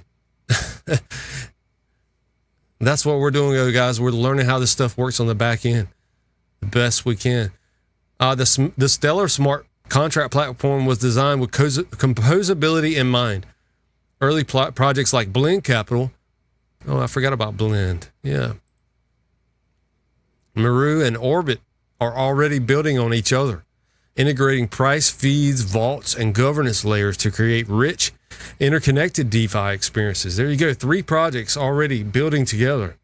That's what we're doing, guys. We're learning how this stuff works on the back end the best we can. The Stellar Smart Contract platform was designed with composability in mind. Early projects like Blend Capital. Oh, I forgot about Blend. Yeah. Maru and Orbit are already building on each other, integrating price feeds, vaults, and governance layers to create rich, interconnected DeFi experiences. There you go. 3 projects already building together.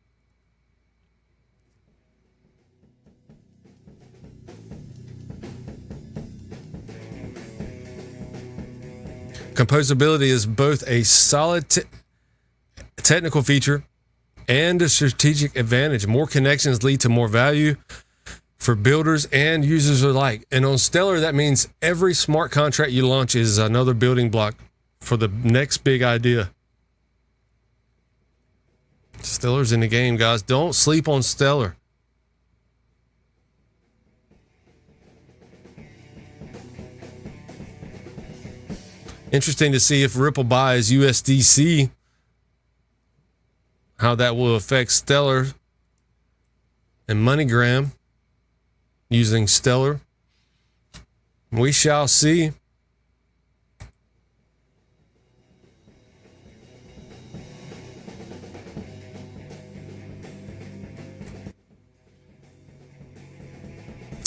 Composability is both a solid technical feature and a strategic advantage. More connections lead to more value for builders and users alike. And on Stellar, that means every smart contract you launch is another building block for the next big idea. Stellar's in the game, guys. Don't sleep on Stellar. Interesting to see if Ripple buys USDC, how that will affect Stellar and MoneyGram using Stellar. We shall see.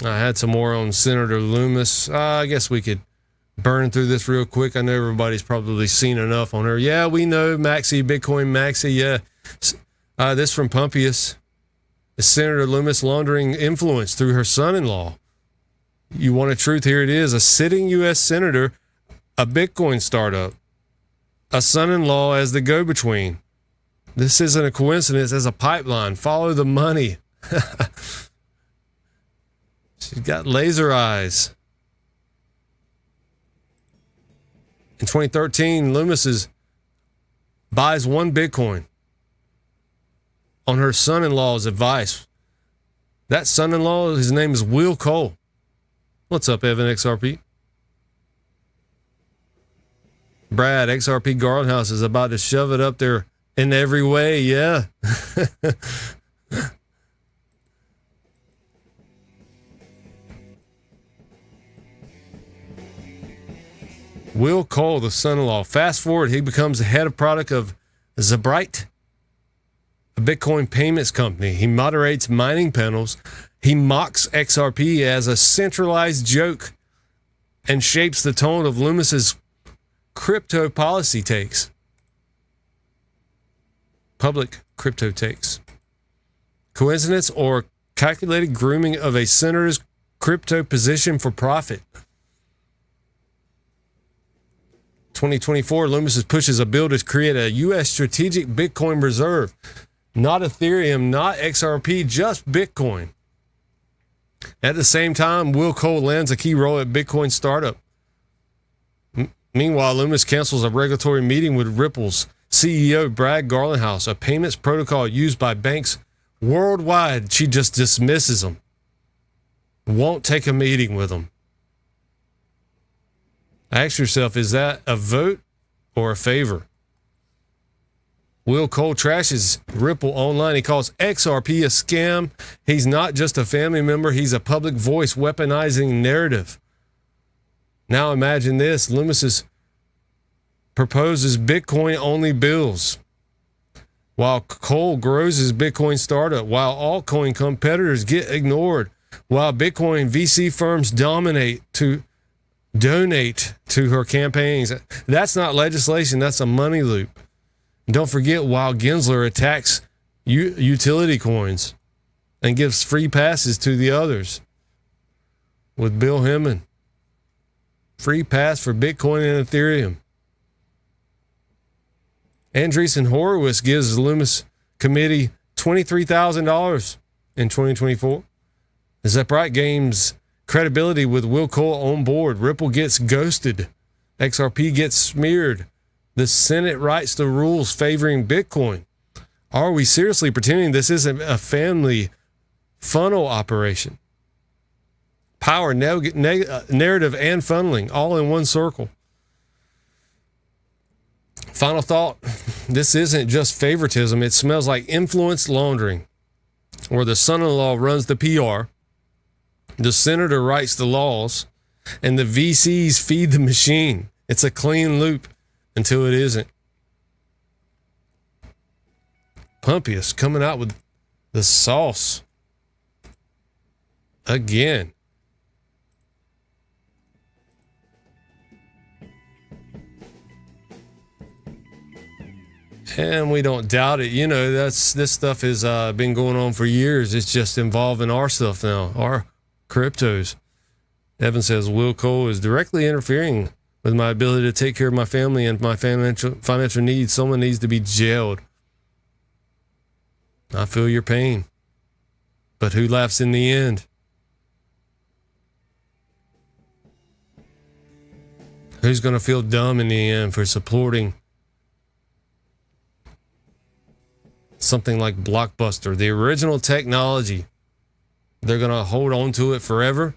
I had some more on Senator Loomis. I guess we could burn through this real quick. I know everybody's probably seen enough on her. Yeah, we know Maxi, Bitcoin Maxi. Yeah. This from Pumpius. Is Senator Loomis laundering influence through her son-in-law? You want a truth? Here it is. A sitting U.S. senator, a Bitcoin startup, a son-in-law as the go-between. This isn't a coincidence. As a pipeline. Follow the money. She's got laser eyes. In 2013, Loomis buys 1 Bitcoin on her son-in-law's advice. That son-in-law, his name is Will Cole. What's up, Evan XRP? Brad, XRP Garland House is about to shove it up there in every way. Yeah. Will Cole, the son-in-law. Fast forward, he becomes the head of product of Zabrite, a Bitcoin payments company. He moderates mining panels. He mocks XRP as a centralized joke and shapes the tone of Loomis's crypto policy takes. Public crypto takes. Coincidence or calculated grooming of a senator's crypto position for profit? 2024, Loomis pushes a bill to create a U.S. strategic Bitcoin reserve. Not Ethereum, not XRP, just Bitcoin. At the same time, Will Cole lands a key role at Bitcoin startup. Meanwhile, Loomis cancels a regulatory meeting with Ripple's CEO Brad Garlinghouse, a payments protocol used by banks worldwide. She just dismisses them. Won't take a meeting with them. Ask yourself, is that a vote or a favor? Will Cole trashes Ripple online. He calls XRP a scam. He's not just a family member. He's a public voice weaponizing narrative. Now imagine this. Loomis proposes Bitcoin-only bills, while Cole grows his Bitcoin startup, while altcoin competitors get ignored, while Bitcoin VC firms donate to her campaigns. That's not legislation. That's a money loop. Don't forget, while Gensler attacks utility coins and gives free passes to the others with Bill Hemmon. Free pass for Bitcoin and Ethereum. Andreessen Horowitz gives the Loomis Committee $23,000 in 2024. Zaprite gains credibility with Will Cole on board. Ripple gets ghosted. XRP gets smeared. The Senate writes the rules favoring Bitcoin. Are we seriously pretending this isn't a family funnel operation? Power, narrative, and funneling all in one circle. Final thought, this isn't just favoritism. It smells like influence laundering, where the son-in-law runs the PR, the senator writes the laws, and the VCs feed the machine. It's a clean loop until it isn't. Pumpius coming out with the sauce again. And we don't doubt it. You know, this stuff has been going on for years. It's just involving our stuff now, our cryptos. Evan says, Will Cole is directly interfering with my ability to take care of my family and my financial needs. Someone needs to be jailed. I feel your pain. But who laughs in the end? Who's going to feel dumb in the end for supporting something like Blockbuster, the original technology? They're going to hold on to it forever.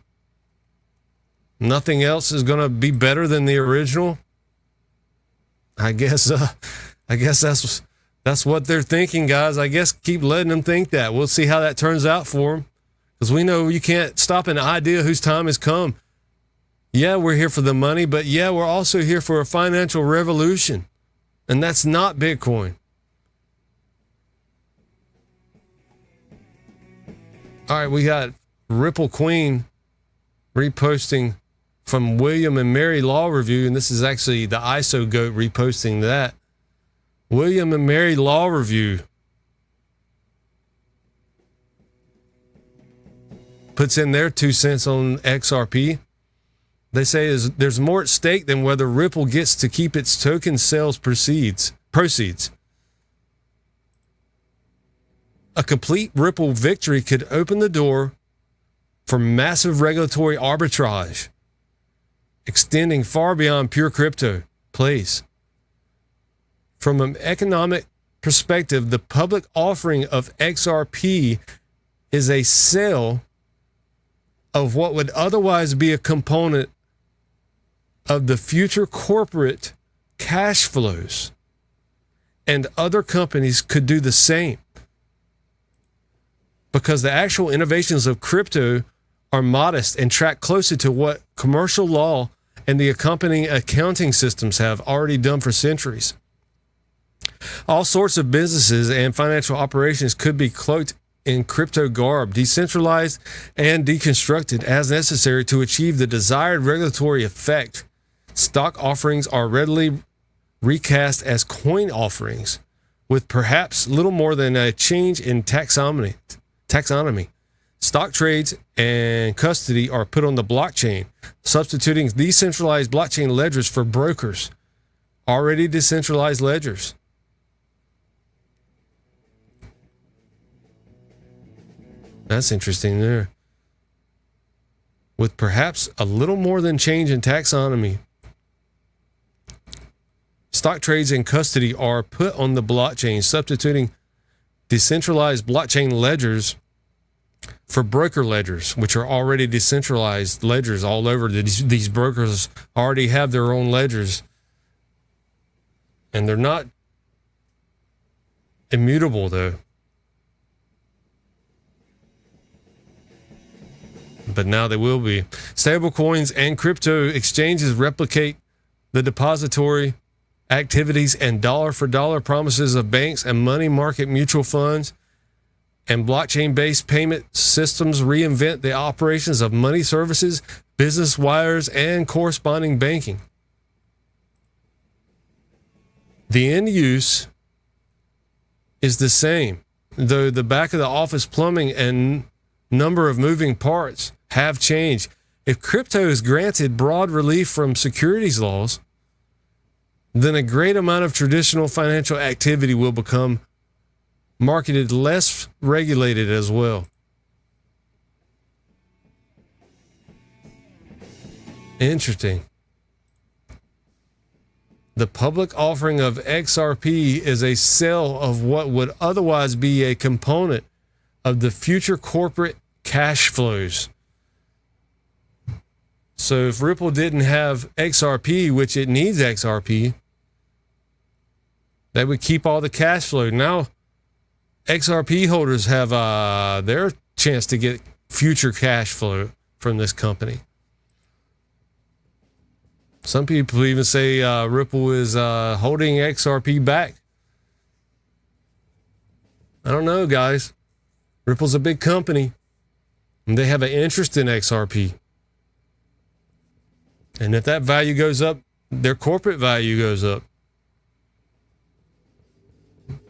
Nothing else is going to be better than the original. I guess that's what they're thinking, guys. I guess keep letting them think that. We'll see how that turns out for them, because we know you can't stop an idea whose time has come. Yeah, we're here for the money, but yeah, we're also here for a financial revolution, and that's not Bitcoin. All right, we got Ripple Queen reposting from William and Mary Law Review, and this is actually the ISO goat reposting that. William and Mary Law Review puts in their 2 cents on XRP. They say there's more at stake than whether Ripple gets to keep its token sales proceeds. A complete Ripple victory could open the door for massive regulatory arbitrage, extending far beyond pure crypto. Please. From an economic perspective, the public offering of XRP is a sale of what would otherwise be a component of the future corporate cash flows, and other companies could do the same, because the actual innovations of crypto are modest and track closer to what commercial law and the accompanying accounting systems have already done for centuries. All sorts of businesses and financial operations could be cloaked in crypto garb, decentralized and deconstructed as necessary to achieve the desired regulatory effect. Stock offerings are readily recast as coin offerings, with perhaps little more than a change in taxonomy. Stock trades and custody are put on the blockchain, substituting decentralized blockchain ledgers for brokers, already decentralized ledgers. That's interesting there. With perhaps a little more than change in taxonomy, stock trades and custody are put on the blockchain, substituting decentralized blockchain ledgers for broker ledgers, which are already decentralized ledgers all over. These brokers already have their own ledgers, and they're not immutable, though. But now they will be. Stablecoins and crypto exchanges replicate the depository activities and dollar-for-dollar promises of banks and money market mutual funds, and blockchain-based payment systems reinvent the operations of money services, business wires, and corresponding banking. The end use is the same, though the back of the office plumbing and number of moving parts have changed. If crypto is granted broad relief from securities laws, then a great amount of traditional financial activity will become marketed less regulated as well. Interesting. The public offering of XRP is a sale of what would otherwise be a component of the future corporate cash flows. So if Ripple didn't have XRP, which it needs XRP, they would keep all the cash flow. Now, XRP holders have their chance to get future cash flow from this company. Some people even say Ripple is holding XRP back. I don't know, guys. Ripple's a big company, and they have an interest in XRP. And if that value goes up, their corporate value goes up.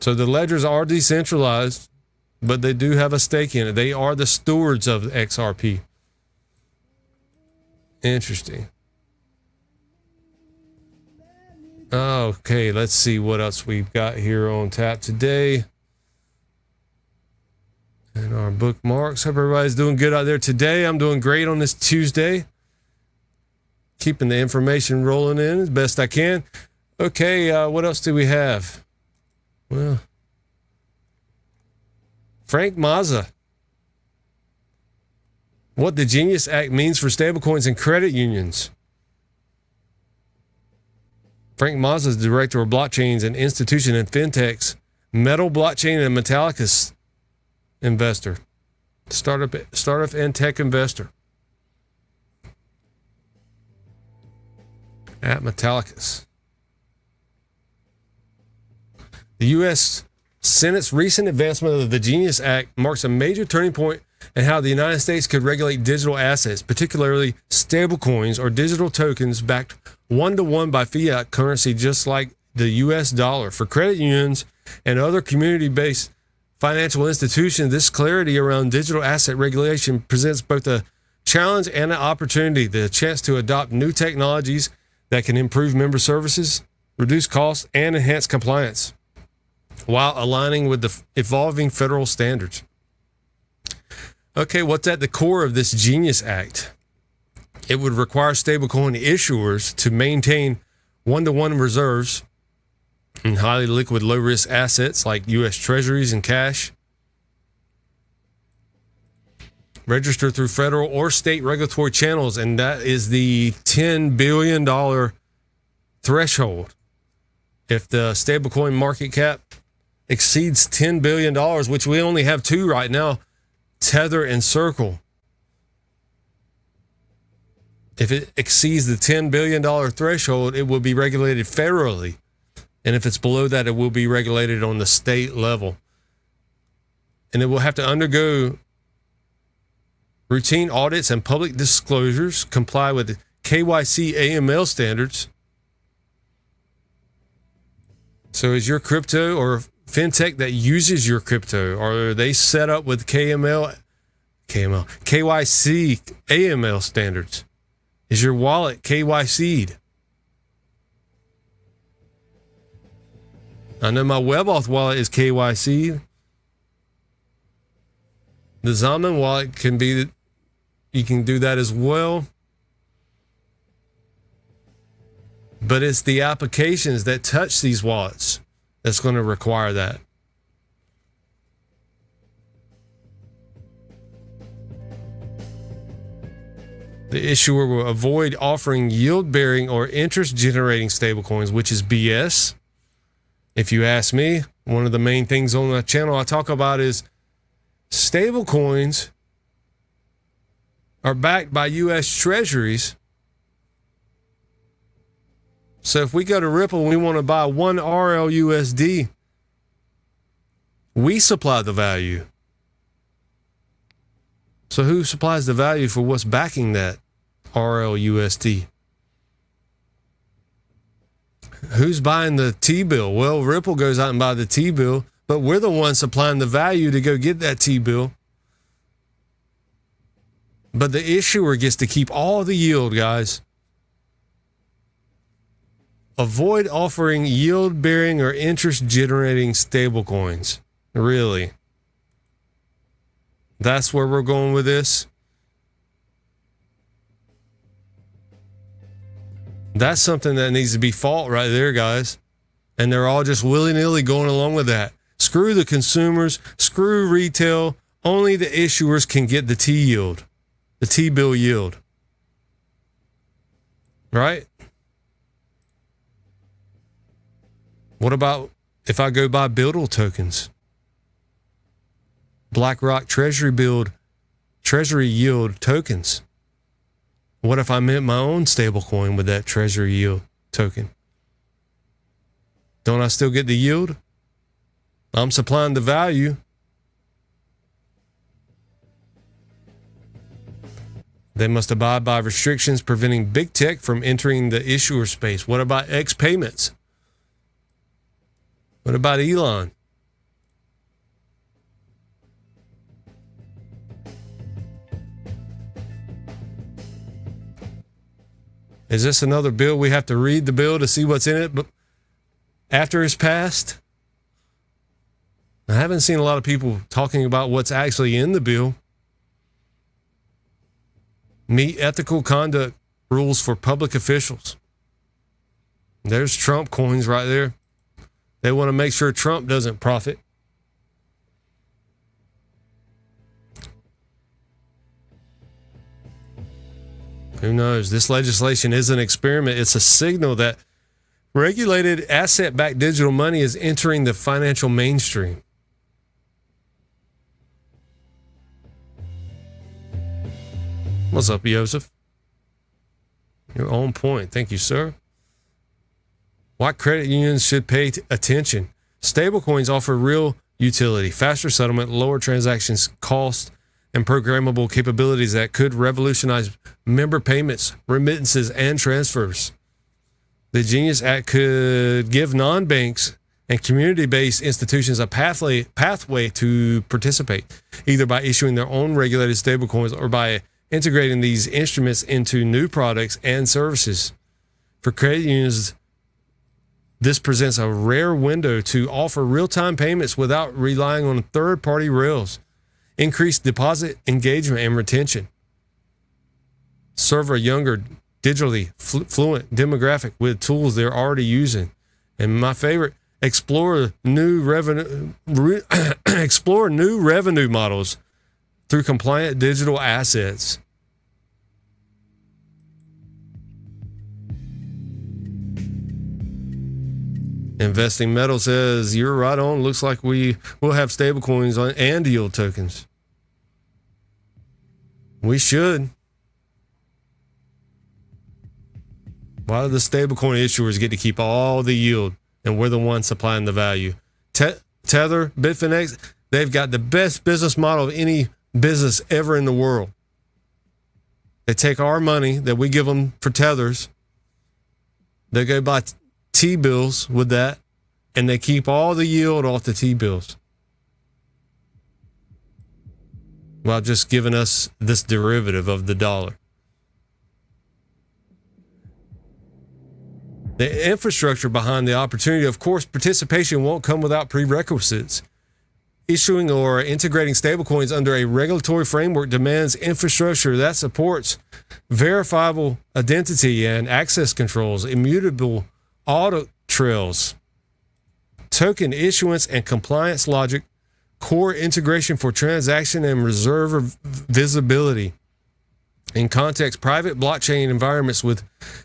So the ledgers are decentralized, but they do have a stake in it. They are the stewards of XRP. Interesting. Okay, let's see what else we've got here on tap today. And our bookmarks. Hope everybody's doing good out there today. I'm doing great on this Tuesday. Keeping the information rolling in as best I can. Okay, what else do we have? Well, Frank Mazza. What the Genius Act means for stablecoins and credit unions. Frank Mazza is director of blockchains and institution and fintechs, Metal Blockchain and Metallicus investor, startup and tech investor at Metallicus. The U.S. Senate's recent advancement of the Genius Act marks a major turning point and how the United States could regulate digital assets, particularly stablecoins or digital tokens backed one-to-one by fiat currency, just like the US dollar. For credit unions and other community-based financial institutions, this clarity around digital asset regulation presents both a challenge and an opportunity, the chance to adopt new technologies that can improve member services, reduce costs, and enhance compliance, while aligning with the evolving federal standards. Okay, what's at the core of this Genius Act? It would require stablecoin issuers to maintain one-to-one reserves in highly liquid, low-risk assets like U.S. Treasuries and cash, register through federal or state regulatory channels, and that is the $10 billion threshold. If the stablecoin market cap exceeds $10 billion, which we only have two right now, Tether and Circle. If it exceeds the $10 billion threshold, it will be regulated federally. And if it's below that, it will be regulated on the state level. And it will have to undergo routine audits and public disclosures, comply with KYC AML standards. So is your crypto or fintech that uses your crypto, are they set up with KYC AML standards? Is your wallet KYC'd? I know my WebAuth wallet is KYC'd. The Zaman wallet can be, you can do that as well. But it's the applications that touch these wallets that's going to require that. The issuer will avoid offering yield-bearing or interest-generating stablecoins, which is BS. If you ask me, one of the main things on the channel I talk about is stablecoins are backed by U.S. Treasuries. So if we go to Ripple and we want to buy one RLUSD, we supply the value. So who supplies the value for what's backing that RLUSD? Who's buying the T-bill? Well, Ripple goes out and buys the T-bill, but we're the ones supplying the value to go get that T-bill. But the issuer gets to keep all the yield, guys. Avoid offering yield-bearing or interest-generating stablecoins. Really. That's where we're going with this. That's something that needs to be fought right there, guys. And they're all just willy-nilly going along with that. Screw the consumers. Screw retail. Only the issuers can get the T-yield. The T-bill yield. Right? What about if I go buy BUIDL tokens? BlackRock Treasury yield tokens. What if I mint my own stablecoin with that Treasury yield token? Don't I still get the yield? I'm supplying the value. They must abide by restrictions preventing big tech from entering the issuer space. What about X payments? What about Elon? Is this another bill we have to read the bill to see what's in it but after it's passed? I haven't seen a lot of people talking about what's actually in the bill. Meet ethical conduct rules for public officials. There's Trump coins right there. They want to make sure Trump doesn't profit. Who knows? This legislation is an experiment. It's a signal that regulated asset-backed digital money is entering the financial mainstream. What's up, Joseph? You're on point. Thank you, sir. Why credit unions should pay attention. Stablecoins offer real utility, faster settlement, lower transactions cost and programmable capabilities that could revolutionize member payments, remittances, and transfers. The Genius Act could give non-banks and community-based institutions a pathway to participate, either by issuing their own regulated stablecoins or by integrating these instruments into new products and services. For credit unions, this presents a rare window to offer real-time payments without relying on third-party rails, increase deposit engagement and retention, serve a younger, digitally fluent demographic with tools they're already using, and my favorite, explore new revenue models through compliant digital assets. Investing Metal says, you're right on. Looks like we will have stablecoins and yield tokens. We should. Why do the stablecoin issuers get to keep all the yield and we're the ones supplying the value? Tether, Bitfinex, they've got the best business model of any business ever in the world. They take our money that we give them for tethers. They go buy T-bills with that, and they keep all the yield off the T-bills while just giving us this derivative of the dollar. The infrastructure behind the opportunity, of course, participation won't come without prerequisites. Issuing or integrating stablecoins under a regulatory framework demands infrastructure that supports verifiable identity and access controls, immutable audit trails, token issuance and compliance logic, core integration for transaction and reserve visibility. In context, private blockchain environments with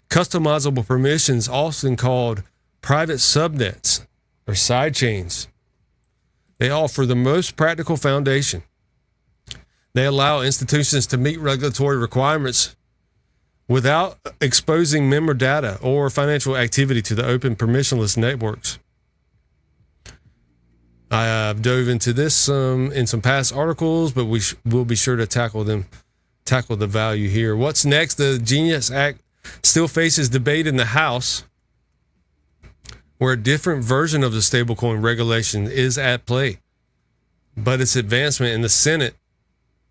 customizable permissions, often called private subnets or sidechains, they offer the most practical foundation. They allow institutions to meet regulatory requirements without exposing member data or financial activity to the open permissionless networks. I have dove into this in some past articles, but we'll be sure to tackle the value here. What's next? The Genius Act still faces debate in the House, where a different version of the stablecoin regulation is at play. But its advancement in the Senate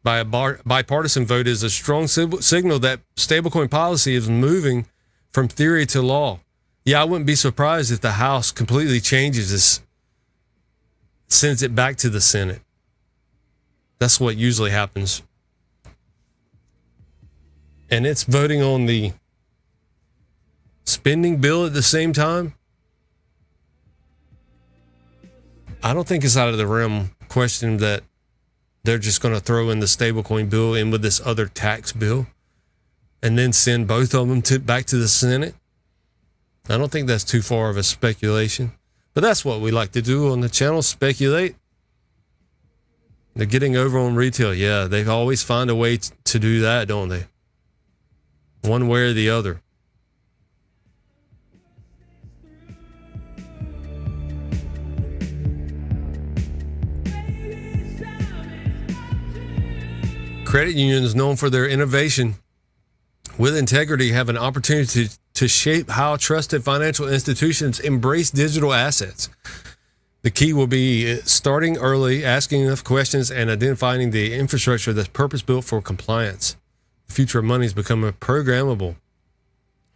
by a bipartisan vote is a strong signal that stablecoin policy is moving from theory to law. Yeah, I wouldn't be surprised if the House completely changes this, sends it back to the Senate. That's what usually happens. And it's voting on the spending bill at the same time. I don't think it's out of the realm question that they're just going to throw in the stablecoin bill in with this other tax bill and then send both of them back to the Senate. I don't think that's too far of a speculation, but that's what we like to do on the channel, speculate. They're getting over on retail. Yeah, they always find a way to do that, don't they? One way or the other. Credit unions known for their innovation with integrity have an opportunity to shape how trusted financial institutions embrace digital assets. The key will be starting early, asking enough questions, and identifying the infrastructure that's purpose-built for compliance. The future of money is becoming programmable,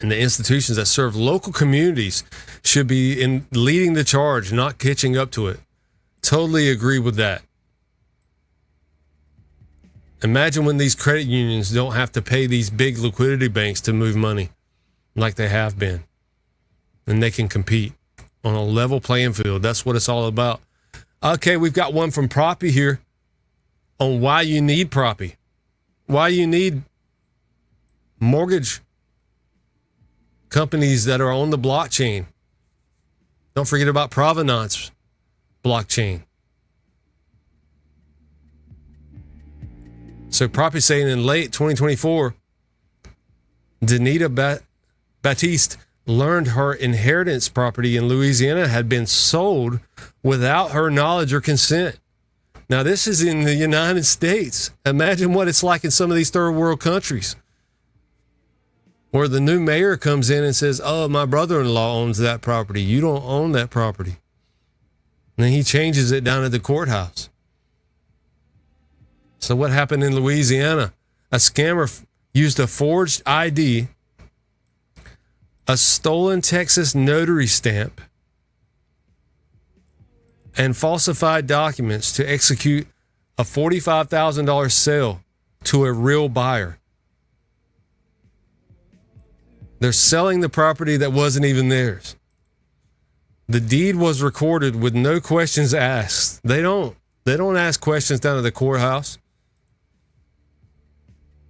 and the institutions that serve local communities should be leading the charge, not catching up to it. Totally agree with that. Imagine when these credit unions don't have to pay these big liquidity banks to move money like they have been, and they can compete on a level playing field. That's what it's all about. Okay, we've got one from Proppy here on why you need Proppy, why you need mortgage companies that are on the blockchain. Don't forget about Provenance blockchain. So Proppy saying in late 2024, Danita Batiste learned her inheritance property in Louisiana had been sold without her knowledge or consent. Now, this is in the United States. Imagine what it's like in some of these third world countries where the new mayor comes in and says, oh, my brother-in-law owns that property. You don't own that property. And then he changes it down at the courthouse. So what happened in Louisiana? A scammer used a forged ID, a stolen Texas notary stamp, and falsified documents to execute a $45,000 sale to a real buyer. They're selling the property that wasn't even theirs. The deed was recorded with no questions asked. They don't ask questions down at the courthouse.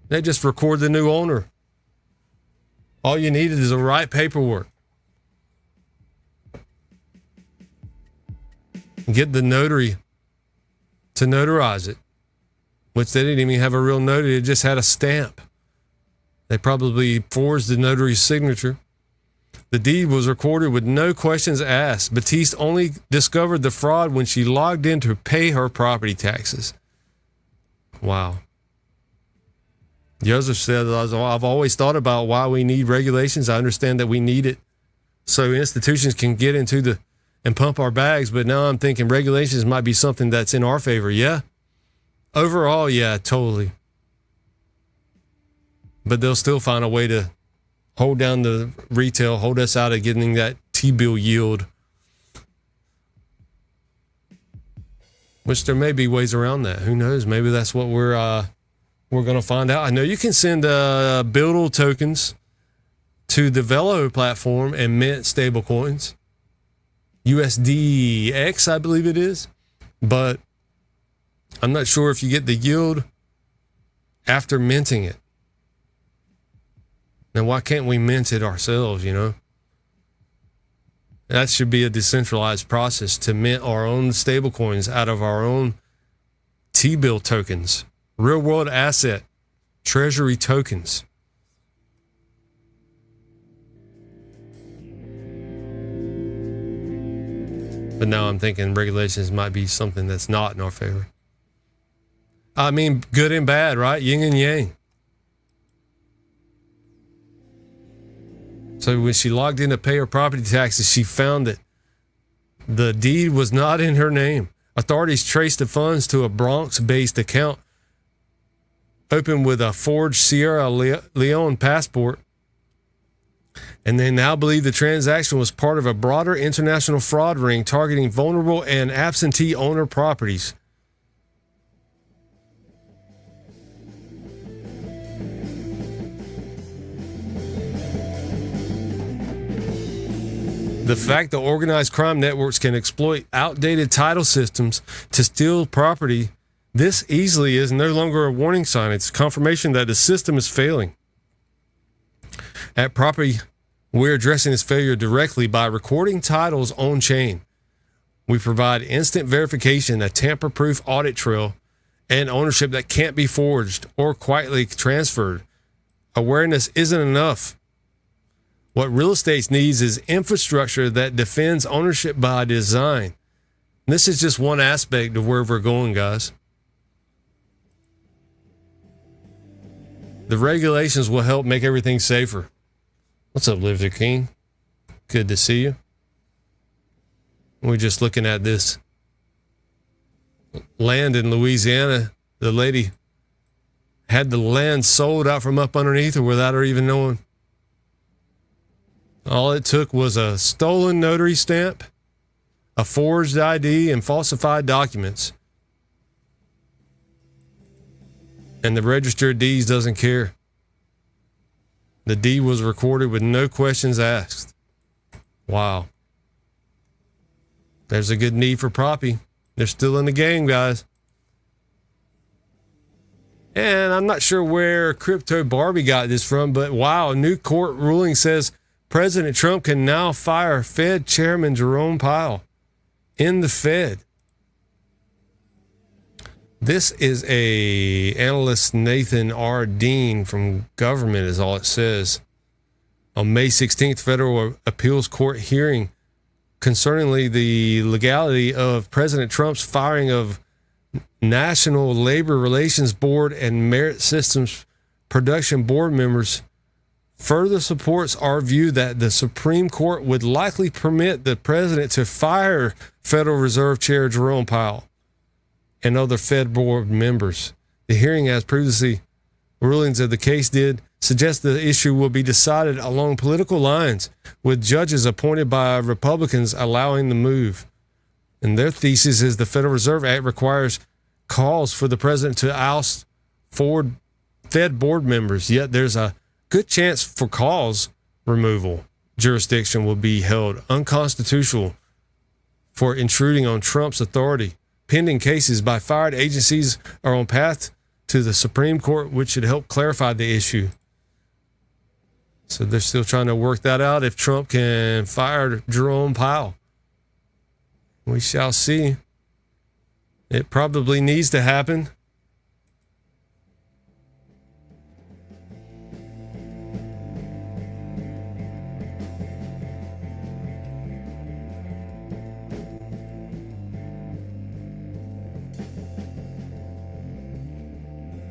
They just record the new owner. All you needed is the right paperwork. Get the notary to notarize it, which they didn't even have a real notary. It just had a stamp. They probably forged the notary's signature. The deed was recorded with no questions asked. Batiste only discovered the fraud when she logged in to pay her property taxes. Wow. Joseph said, I've always thought about why we need regulations. I understand that we need it so institutions can get into and pump our bags, but now I'm thinking regulations might be something that's in our favor. Yeah. Overall, yeah, totally. But they'll still find a way to hold down the retail, hold us out of getting that T-bill yield. Which there may be ways around that. Who knows? Maybe that's what we're going to find out. I know you can send BUIDL tokens to the Velo platform and mint stable coins. USDX, I believe it is. But I'm not sure if you get the yield after minting it. Now, why can't we mint it ourselves, you know? That should be a decentralized process to mint our own stablecoins out of our own T-bill tokens, real-world asset, treasury tokens. But now I'm thinking regulations might be something that's not in our favor. I mean, good and bad, right? Yin and yang. So when she logged in to pay her property taxes, she found that the deed was not in her name. Authorities traced the funds to a Bronx-based account opened with a forged Sierra Leone passport. And they now believe the transaction was part of a broader international fraud ring targeting vulnerable and absentee owner properties. The fact that organized crime networks can exploit outdated title systems to steal property this easily is no longer a warning sign. It's confirmation that the system is failing. At Property, we're addressing this failure directly by recording titles on chain. We provide instant verification, a tamper-proof audit trail, and ownership that can't be forged or quietly transferred. Awareness isn't enough. What real estate needs is infrastructure that defends ownership by design. And this is just one aspect of where we're going, guys. The regulations will help make everything safer. What's up, Liv the King? Good to see you. We're just looking at this land in Louisiana. The lady had the land sold out from up underneath her without her even knowing. All it took was a stolen notary stamp, a forged ID, and falsified documents. And the Register of Deeds doesn't care. The deed was recorded with no questions asked. Wow. There's a good need for property. They're still in the game, guys. And I'm not sure where Crypto Barbie got this from, but wow, a new court ruling says President Trump can now fire Fed Chairman Jerome Powell in the Fed. This is a analyst Nathan R. Dean from Government is all it says. On May 16th, Federal Appeals Court hearing concerning the legality of President Trump's firing of National Labor Relations Board and Merit Systems Production Board members further supports our view that the Supreme Court would likely permit the president to fire Federal Reserve Chair Jerome Powell and other Fed board members. The hearing, as previously rulings of the case did, suggest the issue will be decided along political lines, with judges appointed by Republicans allowing the move. And their thesis is the Federal Reserve Act requires calls for the president to oust Fed board members, yet there's a good chance for cause removal jurisdiction will be held unconstitutional for intruding on Trump's authority. Pending cases by fired agencies are on path to the Supreme Court, which should help clarify the issue. So they're still trying to work that out if Trump can fire Jerome Powell. We shall see. It probably needs to happen.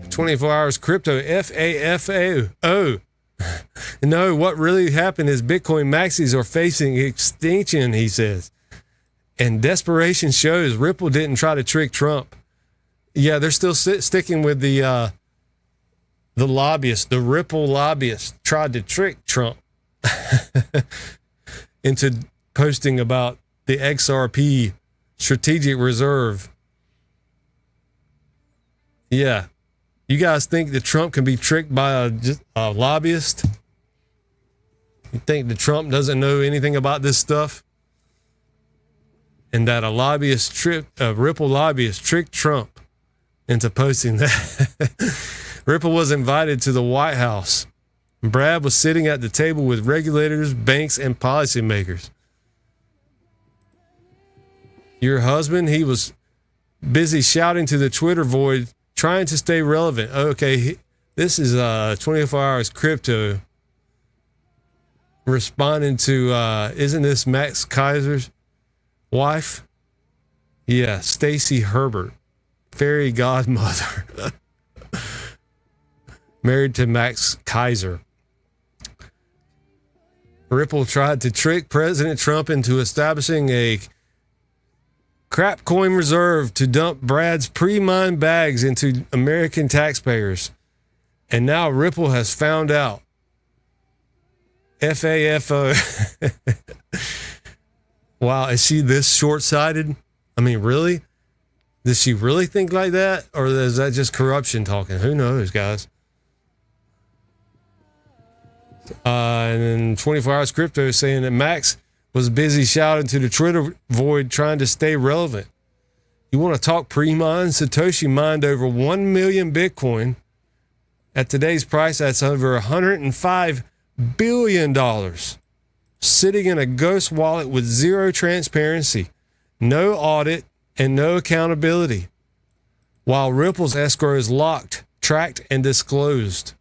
"24 hours crypto, FAFO. No, what really happened is Bitcoin maxis are facing extinction," he says. And desperation shows Ripple didn't try to trick Trump. Yeah, they're still sticking with the lobbyists. The Ripple lobbyists tried to trick Trump into posting about the XRP strategic reserve. Yeah. You guys think that Trump can be tricked by a lobbyist? You think that Trump doesn't know anything about this stuff? And that a Ripple lobbyist tricked Trump into posting that. Ripple was invited to the White House. Brad was sitting at the table with regulators, banks, and policymakers. Your husband, he was busy shouting to the Twitter void, trying to stay relevant. Okay, this is 24 Hours Crypto responding to, isn't this Max Kaiser's wife? Yeah, Stacey Herbert, fairy godmother, married to Max Kaiser. Ripple tried to trick President Trump into establishing a crap coin reserve to dump Brad's pre-mined bags into American taxpayers. And now Ripple has found out. FAFO. Wow, is she this short-sighted? I mean, really? Does she really think like that? Or is that just corruption talking? Who knows, guys? And then 24 Hours Crypto is saying that Max was busy shouting to the Twitter void trying to stay relevant. You want to talk pre-mine? Satoshi mined over 1 million Bitcoin. At today's price, that's over $105 billion. Sitting in a ghost wallet with zero transparency, no audit, and no accountability. While Ripple's escrow is locked, tracked, and disclosed.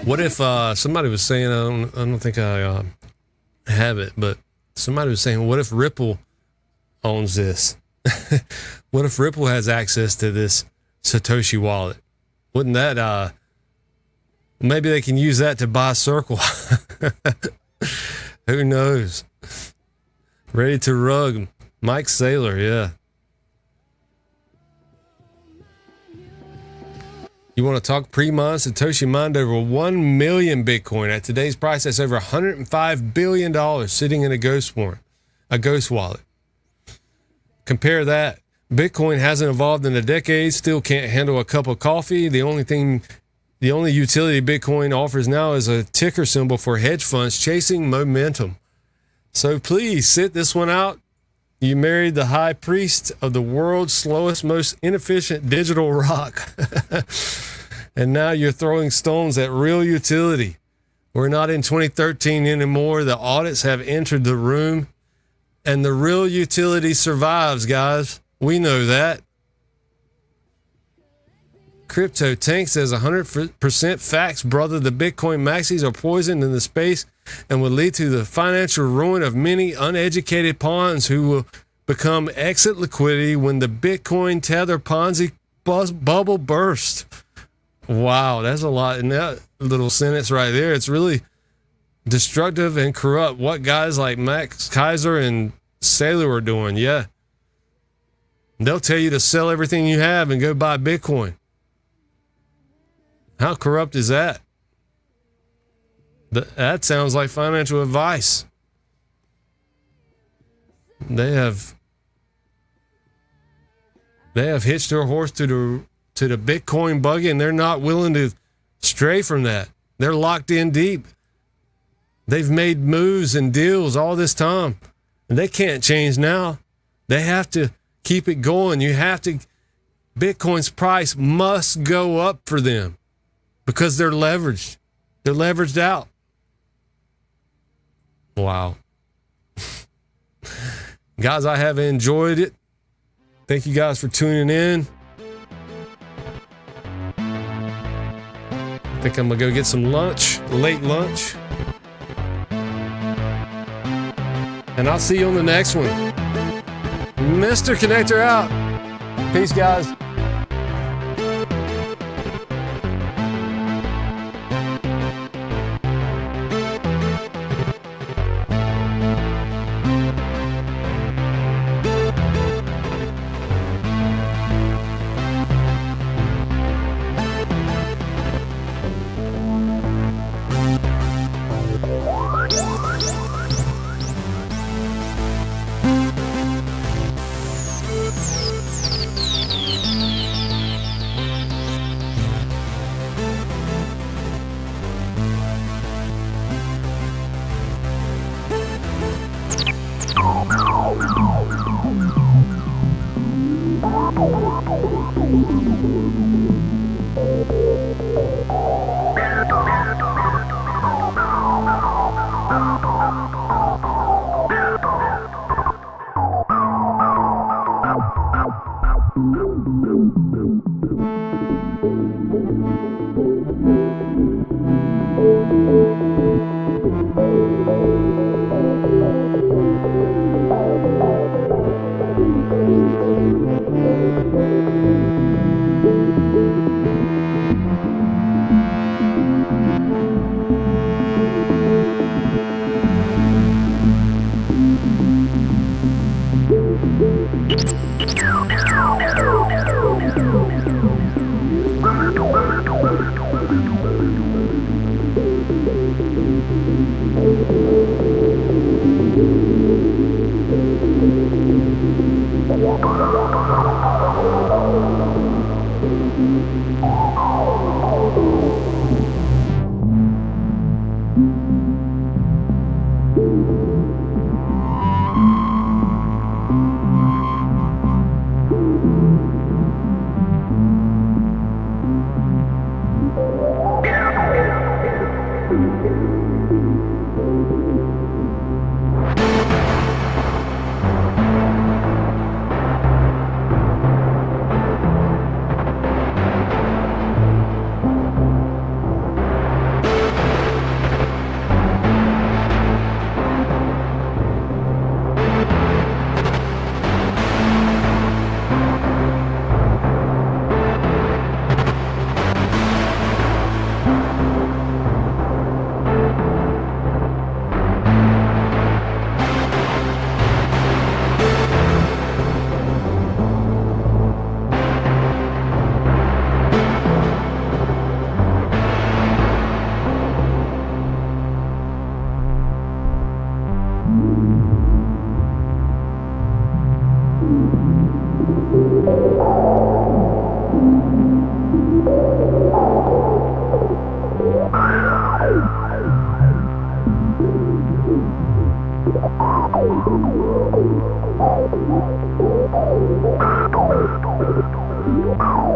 What if somebody was saying, I don't think I have it, but somebody was saying, what if Ripple owns this? What if Ripple has access to this Satoshi wallet? Wouldn't that, maybe they can use that to buy Circle. Who knows? Ready to rug. Mike Saylor, yeah. You want to talk pre-mine? Satoshi mined over 1 million Bitcoin. At today's price, that's over $105 billion sitting in a ghost wallet. Compare that. Bitcoin hasn't evolved in a decade, still can't handle a cup of coffee. The only utility Bitcoin offers now is a ticker symbol for hedge funds chasing momentum. So please sit this one out. You married the high priest of the world's slowest, most inefficient digital rock. And now you're throwing stones at real utility. We're not in 2013 anymore. The audits have entered the room. And the real utility survives, guys. We know that. Crypto Tank says 100% facts, brother. The Bitcoin maxis are poisoned in the space and would lead to the financial ruin of many uneducated pawns who will become exit liquidity when the Bitcoin Tether Ponzi bubble bursts. Wow, that's a lot in that little sentence right there. It's really destructive and corrupt what guys like Max Kaiser and Saylor are doing. Yeah. They'll tell you to sell everything you have and go buy Bitcoin. How corrupt is that? That sounds like financial advice. They have hitched their horse to the Bitcoin buggy, and they're not willing to stray from that. They're locked in deep. They've made moves and deals all this time, and they can't change now. They have to keep it going. Bitcoin's price must go up for them because they're leveraged. They're leveraged out. Wow. Guys, I have enjoyed it. Thank you guys for tuning in. I think I'm going to go get some lunch, late lunch. And I'll see you on the next one. MrConectr out. Peace, guys. Wow.